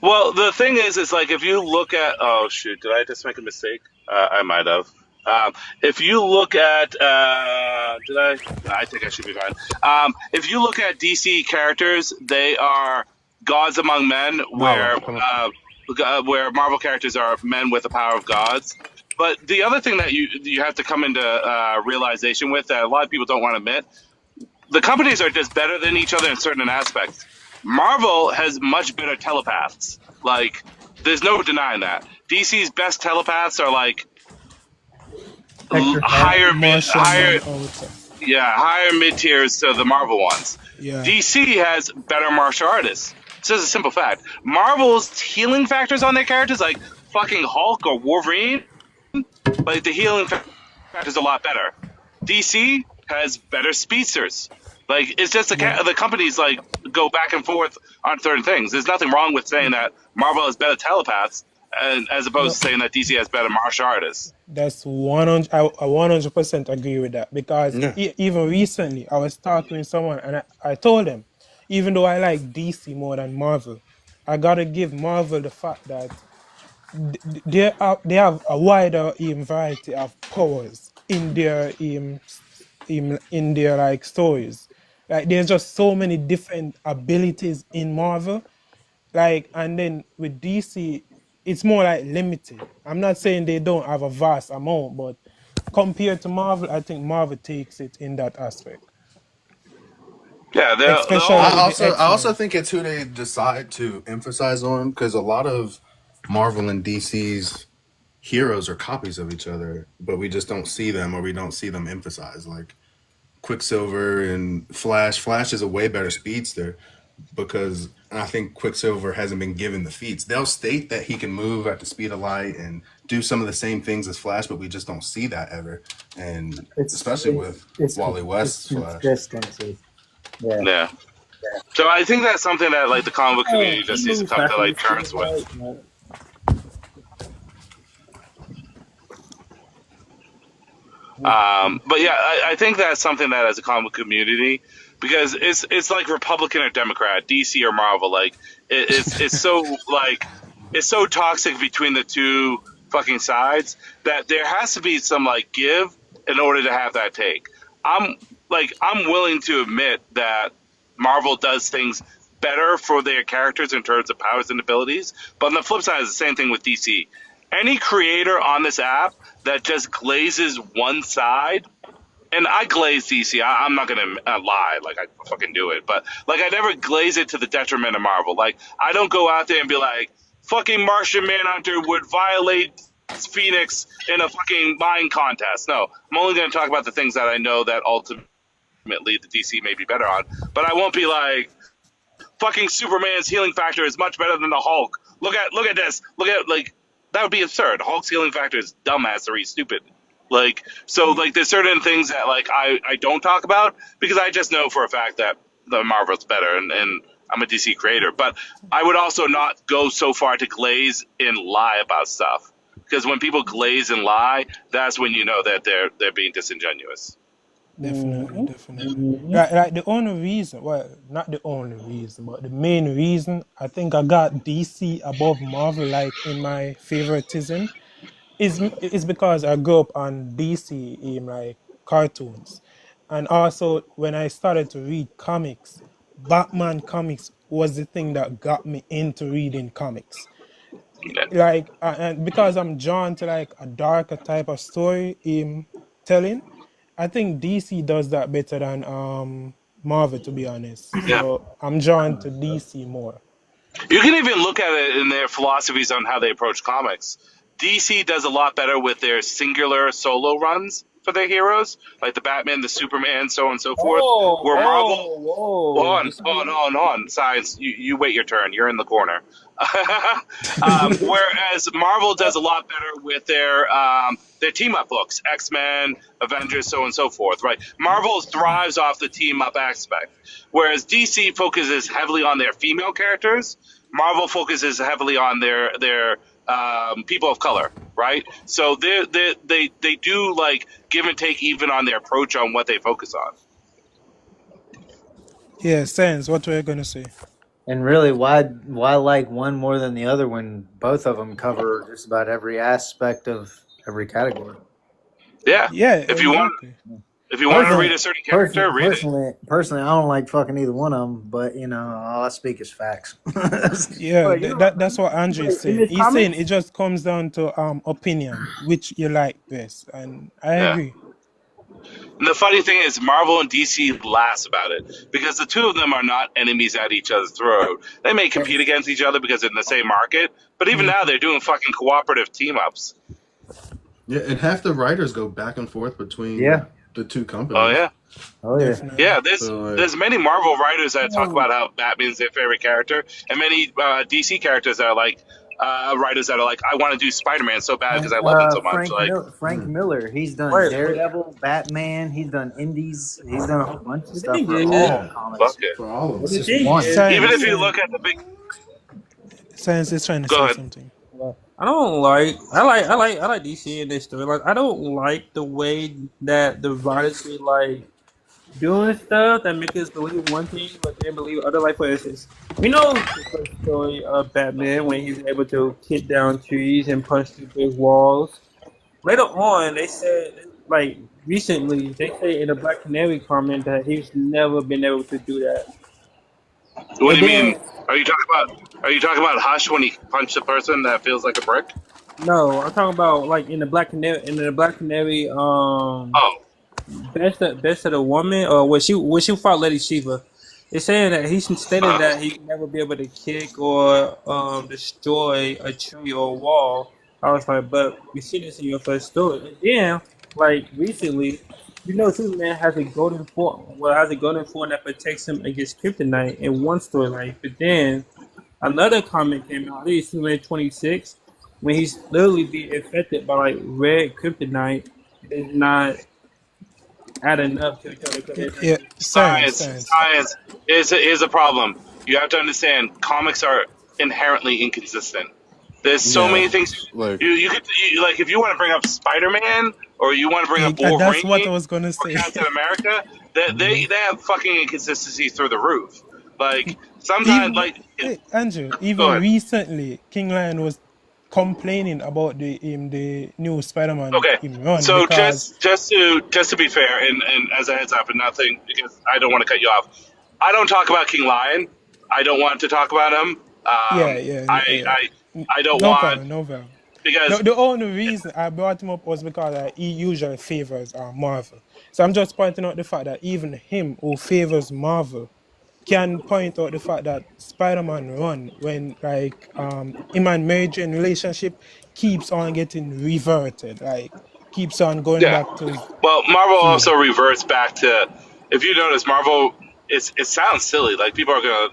well. The thing is like if you look at oh shoot, did I just make a mistake? I might have. If you look at did I? I think I should be fine. If you look at DC characters, they are gods among men, Marlon, come on. where Marvel characters are men with the power of gods. But the other thing that you have to come into realization with that a lot of people don't want to admit, the companies are just better than each other in certain aspects. Marvel has much better telepaths. Like, there's no denying that. DC's best telepaths are like Hector higher Martian Manhunter. higher mid tiers to the Marvel ones. Yeah. DC has better martial artists. It's just a simple fact. Marvel's healing factors on their characters, like fucking Hulk or Wolverine, like the healing factor is a lot better. DC has better speedsters. Like it's just the companies like go back and forth on certain things. There's nothing wrong with saying that Marvel has better telepaths, as opposed to saying that DC has better martial artists. That's 100. I 100% agree with that because Yeah. even recently I was talking with someone and I told them, even though I like DC more than Marvel, I gotta give Marvel the fact that they have a wider variety of powers in their in their like stories. Like there's just so many different abilities in Marvel. Like and then with DC, it's more like limited. I'm not saying they don't have a vast amount, but compared to Marvel, I think Marvel takes it in that aspect, Yeah, they're especially all with the I also X-Men. think it's who they decide to emphasize on because a lot of Marvel and DC's heroes are copies of each other, but we just don't see them or we don't see them emphasized. Like Quicksilver and Flash. Flash is a way better speedster because I think Quicksilver hasn't been given the feats. They'll state that he can move at the speed of light and do some of the same things as Flash, but we just don't see that ever. And especially with Wally West's Flash. consistency. Yeah. yeah. So I think that's something that like the comic book community just needs to come to like terms with. But yeah, I think that's something that as a comic community, because it's like Republican or Democrat, DC or Marvel, like it's so like it's so toxic between the two fucking sides that there has to be some like give in order to have that take. I'm willing to admit that Marvel does things better for their characters in terms of powers and abilities, but on the flip side, it's the same thing with DC. Any creator on this app that just glazes one side, and I glaze DC. I'm not gonna lie, like I fucking do it, but like I never glaze it to the detriment of Marvel. Like I don't go out there and be like, fucking Martian Manhunter would violate Phoenix in a fucking mine contest. No, I'm only gonna talk about the things that I know that ultimately the DC may be better on, but I won't be like, fucking Superman's healing factor is much better than the Hulk. Look at this. Look at like. That would be absurd. Hulk's healing factor is dumbassery, stupid. Like so, like there's certain things that like I don't talk about because I just know for a fact that the Marvel's better, and I'm a DC creator. But I would also not go so far to glaze and lie about stuff because when people glaze and lie, that's when you know that they're being disingenuous. Definitely. Like the only reason, well, not the only reason, but the main reason I think I got DC above Marvel, like in my favoritism, is because I grew up on DC in like cartoons, and also when I started to read comics, Batman comics was the thing that got me into reading comics. Like, and because I'm drawn to like a darker type of story telling. I think DC does that better than Marvel, to be honest. Yeah. So I'm drawn to DC more. You can even look at it in their philosophies on how they approach comics. DC does a lot better with their singular solo runs for their heroes, like the Batman, the Superman, so on and so forth. Where Marvel, hold on, Science, you wait your turn. You're in the corner. Whereas Marvel does a lot better with their team up books, X-Men, Avengers, so on and so forth. Right? Marvel thrives off the team up aspect, whereas DC focuses heavily on their female characters. Marvel focuses heavily on their people of color. right? So they do like give and take even on their approach on what they focus on. Yeah, Sense, what were you gonna say? And really, why like one more than the other when both of them cover just about every aspect of every category? Yeah, Yeah, if you want exactly. to read a certain character, read it. Personally, I don't like fucking either one of them. But all I speak is facts. Yeah, But that's what Andre is in saying. the He's saying comics, it just comes down to opinion, which you like best, and I Yeah. agree. And the funny thing is, Marvel and DC laughs about it because the two of them are not enemies at each other's throat. They may compete against each other because they're in the same market, but even now they're doing fucking cooperative team ups. Yeah, and half the writers go back and forth between Yeah. the two Oh companies. yeah, Oh yeah. Definitely. yeah. So like, There's many Marvel writers that talk about how Batman's their favorite character, and many DC characters that are like writers that are like, I want to do Spider-Man so bad because I love him so much. Frank Miller. He's done wait, Daredevil, Batman. He's done Indies. He's done a whole bunch of the stuff thing for is, all comics. Fuck it. for all of the them. Just thing one. is, Even if you Science, look at the big, Science is trying to go say ahead. something. I don't like. I like DC in this story. Like, I don't like the way that the writers be like doing stuff that make us believe one thing, but then believe other. Like, for instance, we know the first story of Batman when he's able to kick down trees and punch through big walls. Later on, they said, like recently, they say in the Black Canary comment that he's never been able to do that. What do And you mean? then Are you talking about Hush when he punched a person that feels like a brick? no, I'm talking about like in the Black Canary Oh, best of the woman, or when she fought Lady Shiva. It's saying that he stated that he can never be able to kick or destroy a tree or a wall. I was like, but we see this in your first story. And then, like recently, Superman has a golden form. Well, has a golden form that protects him against kryptonite in one storyline. But then another comic came out. I think it's Superman 26, when he's literally being affected by like red kryptonite. Is not adding up to each other. Yeah, science. science. Science is a problem. You have to understand, comics are inherently inconsistent. There's so many Yeah, things like you could like if you want to bring up Spider-Man or you want to bring up That's what I Wolverine was gonna or say. Captain America, they have fucking inconsistencies through the roof. Like sometimes, Even like hey, Andrew, go even ahead. recently, King Lion was complaining about the new Spider-Man Okay, run so because just to be fair, and as a heads up, and nothing because I don't want to cut you off. I don't talk about King Lion. I don't want to talk about him. I don't no want problem, no problem. because The only reason I brought him up was because he usually favors Marvel. So I'm just pointing out the fact that even him who favors Marvel can point out the fact that Spider-Man run when like him and Mary Jane relationship keeps on getting reverted, like keeps on going yeah. back to Well, Marvel zero. also reverts back to if you notice, Marvel. It sounds silly. Like people are gonna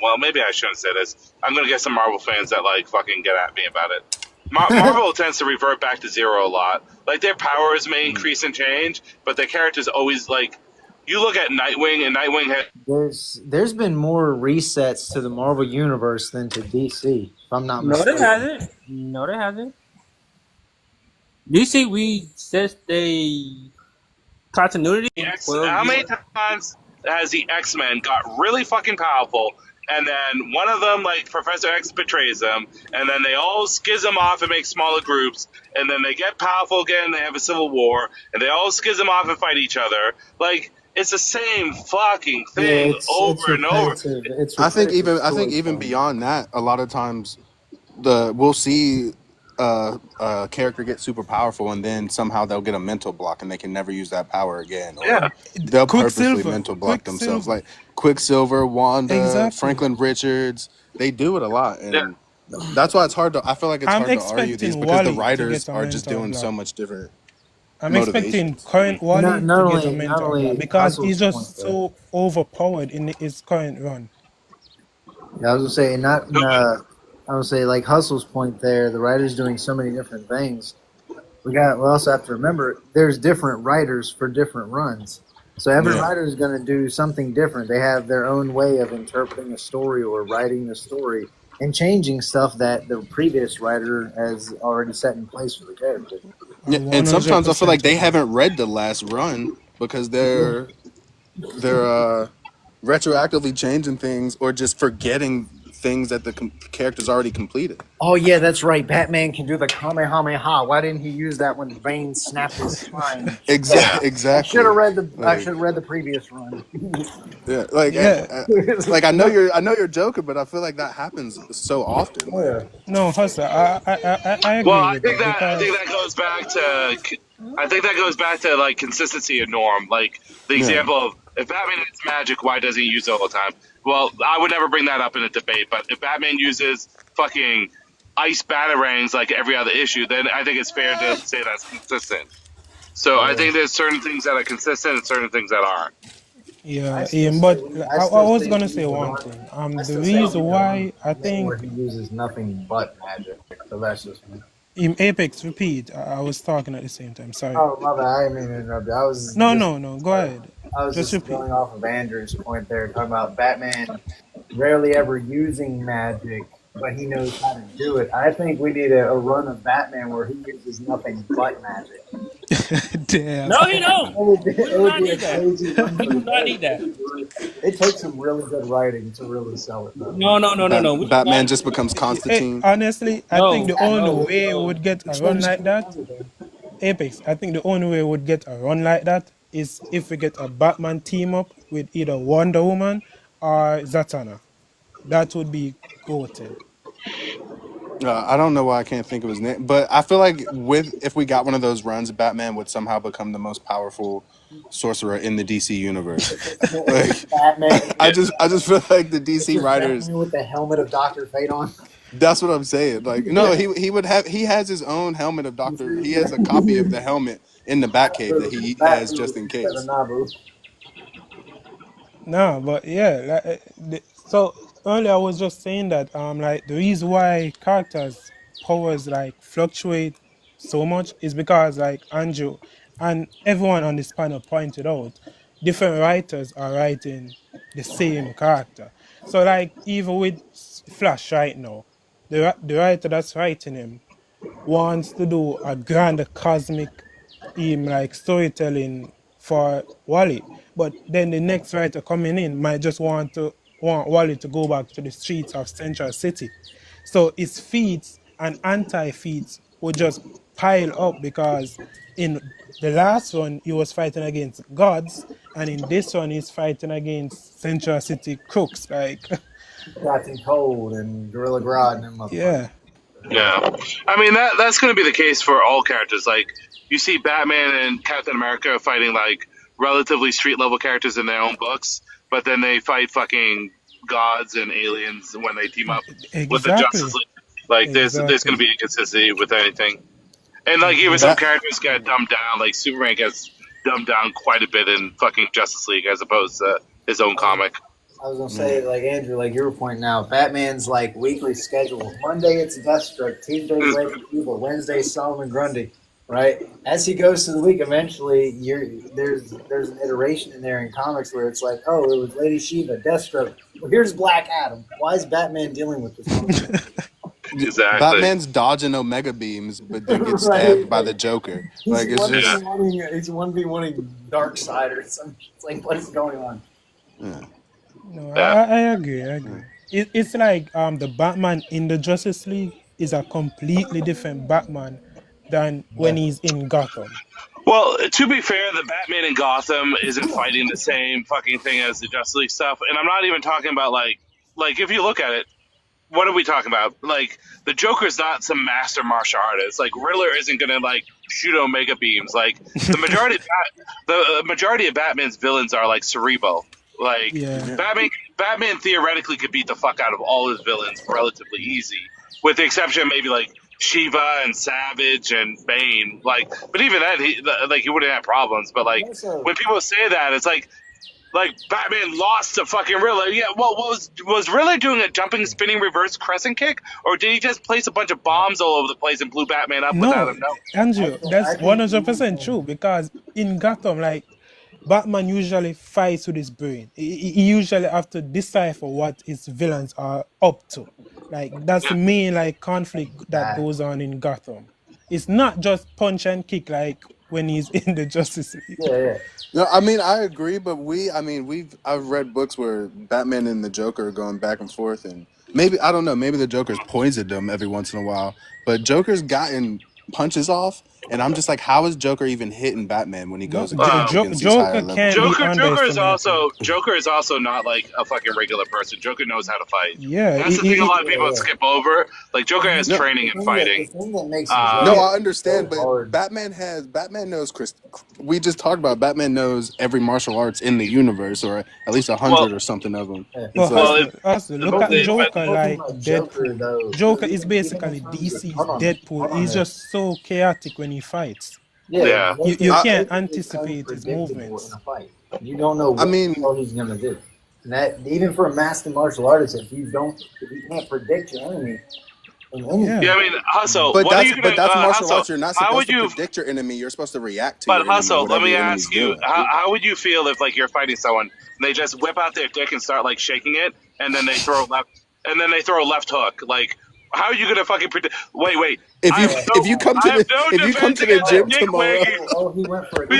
well maybe I shouldn't say this. I'm gonna get some Marvel fans that like fucking get at me about it. Marvel tends to revert back to zero a lot. Like their powers may increase and change, but their characters always like. You look at Nightwing, and Nightwing had There's been more resets to the Marvel universe than to DC, if I'm not No, there mistaken. hasn't. No, there hasn't. DC, we set the continuity in How 12 many years. times has the X-Men got really fucking powerful, and then one of them, like Professor X, betrays them, and then they all schism off and make smaller groups, and then they get powerful again, they have a civil war, and they all schism off and fight each other. Like, it's the same fucking thing it's over and over. repetitive. It's I think repetitive even storytelling. beyond that, a lot of times we'll see a character get super powerful and then somehow they'll get a mental block and they can never use that power again, or Yeah. they'll purposely Quicksilver, mental block themselves, Quicksilver, like Quicksilver, Wanda, exactly. Franklin Richards. They do it a lot, Yeah. and that's why it's hard to. I feel like it's I'm hard to argue these expecting because the Wally to writers get a are just mental doing so block. much different I'm expecting motivations. current Not, Wally not to get a only not mental block only because he's Hustle's point just there. so overpowered in his current run. Yeah, I was gonna say I would say like Hustle's point there. The writer's doing so many different things. We also have to remember there's different writers for different runs. So every Yeah, writer is going to do something different. They have their own way of interpreting a story or writing the story. and changing stuff that the previous writer has already set in place for the character. Yeah, and sometimes I feel like 100% they agree. haven't read the last run because they're retroactively changing things or just forgetting things that the characters already completed. Oh yeah, that's right. Batman can do the Kamehameha. Why didn't he use that when Bane snapped his spine? Yeah. I should Exactly. have read the. I should Like, have read the previous run. yeah, Yeah. like I know you're joking, but I feel like that happens so often. Oh yeah. No, Hustler, I Well, agree with that I think because that goes back to like consistency and norm. Like the Yeah. example of if Batman has magic, why doesn't he use it all the time? Well, I would never bring that up in a debate. But if Batman uses fucking ice batarangs like every other issue, then I think it's fair to say that's consistent. So I think there's certain things that are consistent and certain things that aren't. yeah, Ian. But I I still was say gonna he's say the one one. thing. I The still say he's reason the why I one where think he uses nothing but magic. So that's just me. in Apex, repeat. I was talking at the same time. Sorry. Oh my bad. I didn't mean to interrupt you. I was No, just. no, no. Go ahead. I was Just just repeat. going off of Andrew's point there, talking about Batman rarely ever using magic, but he knows how to do it. I think we need a run of Batman where he uses nothing but magic. Damn. No, you don't. We It do would not be a need that. crazy run We for do the not need that. It takes some really good writing to really sell it, though. No. We do Batman not. just becomes Constantine. Honestly, I think No, the I only know. way we would get a run Change like that, everything. Apex, I think the only way we would get a run like that is if we get a Batman team up with either Wonder Woman or Zatanna. That would be goated. I don't know why I can't think of his name, but I feel like if we got one of those runs, Batman would somehow become the most powerful sorcerer in the DC universe. Like, Batman. I just feel like the It's DC just writers. Batman with the helmet of Doctor Fate on. That's what I'm saying. Like, no, he has his own helmet of Doctor. He has a copy of the helmet in the Batcave that he has just in Instead of case. Nabu. No, but yeah, so earlier I was just saying that like the reason why characters powers like fluctuate so much is because like Andrew and everyone on this panel pointed out, different writers are writing the same character. So like even with Flash right now, the writer that's writing him wants to do a grand cosmic like storytelling for Wally. But then the next writer coming in might just want Wally to go back to the streets of Central City. So his feats and anti-feats would just pile up because in the last one he was fighting against gods, and in this one he's fighting against Central City crooks. Like, Captain Cold and Gorilla Grodd and them motherfuckers. yeah, Yeah, I mean that's going to be the case for all characters. Like you see Batman and Captain America fighting like relatively street level characters in their own books, but then they fight fucking gods and aliens when they team up with the exactly, Justice League. Like there's going to exactly. be inconsistency with anything, and like even some That characters get dumbed down. Like Superman gets dumbed down quite a bit in fucking Justice League as opposed to his own comic. I was gonna say, like Andrew, like you were pointing out, Batman's like weekly schedule. Monday it's Deathstroke, Tuesday Blake Evil, Wednesday Solomon Grundy. Right? As he goes through the week, eventually there's an iteration in there in comics where it's like, oh, it was Lady Shiva, Deathstroke. Well, here's Black Adam. Why is Batman dealing with this? Exactly. Batman's dodging Omega beams, but then gets Right. stabbed by the Joker. Like, it's just. He's 1v1ing Darkseid or something. It's like, what is going on? Yeah. No, Yeah. I agree. I agree. It's like the Batman in the Justice League is a completely different Batman than when he's in Gotham. Well, to be fair, the Batman in Gotham isn't fighting the same fucking thing as the Justice League stuff, and I'm not even talking about like if you look at it, what are we talking about? Like the Joker's not some master martial artist. Like Riddler isn't gonna like shoot Omega beams. Like the majority of Batman's villains are like cerebral. Like Yeah. Batman theoretically could beat the fuck out of all his villains relatively easy, with the exception of maybe like Shiva and Savage and Bane. Like, but even then, he wouldn't have problems. But like Also, when people say that, it's like Batman lost to fucking Riddler. Yeah, well, was Riddler doing a jumping, spinning, reverse crescent kick, or did he just place a bunch of bombs all over the place and blew Batman up without No, him knowing? Andrew, I that's think 100% true because in Gotham, like Batman usually fights with his brain. He usually have to decipher what his villains are up to. Like that's the main like conflict that goes on in Gotham. It's not just punch and kick like when he's in the Justice League. Yeah. No, I mean I agree, but I've read books where Batman and the Joker are going back and forth, and maybe I don't know, maybe the Joker's poisoned him every once in a while, but Joker's gotten punches off, and I'm just like, how is Joker even hitting Batman when he No, goes against these higher Joker levels? can't be Joker is also not like a fucking regular person. Joker knows how to fight. Yeah, That's the thing. A lot of people skip over. Like Joker has training in fighting. No, I understand, but Batman knows we just talked about Batman knows every martial arts in the universe, or at least 100 or something of them. But So, look at Joker like Deadpool. Joker is basically DC's Deadpool. He's just so chaotic when he fights. Yeah. You can't anticipate his movements. You don't know what he's gonna do. And that even for a master martial artist, if you can't predict your enemy. Yeah, I mean, Hustle. But what that's are you gonna, martial Hustle, arts. You're not supposed to predict your enemy. You're supposed to react to. But your Hustle, enemy, let me your ask you: doing. how would you feel if like you're fighting someone and they just whip out their dick and start like shaking it, and then they throw a left hook? Like, how are you gonna fucking predict? Wait. If you come to the gym tomorrow, he went for it.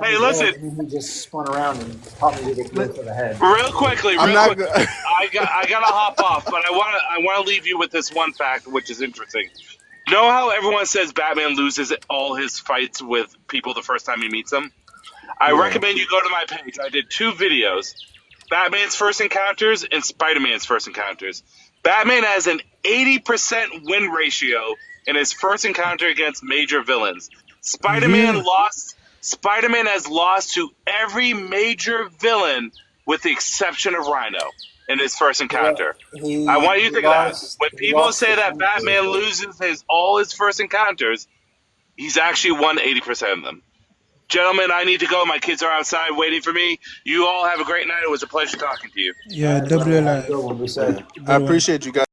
Hey, listen. And he just spun around and popped me with a kick to the head. Real quickly, I gotta hop off, but I wanna leave you with this one fact, which is interesting. You know how everyone says Batman loses all his fights with people the first time he meets them? I recommend you go to my page. I did 2 videos: Batman's first encounters and Spider-Man's first encounters. Batman has an 80% win ratio in his first encounter against major villains. Spider-Man has lost to every major villain with the exception of Rhino in his first encounter. I want you to think of that. When people say that Batman loses all his first encounters, he's actually won 80% of them. Gentlemen, I need to go. My kids are outside waiting for me. You all have a great night. It was a pleasure talking to you. Yeah, I I appreciate you guys.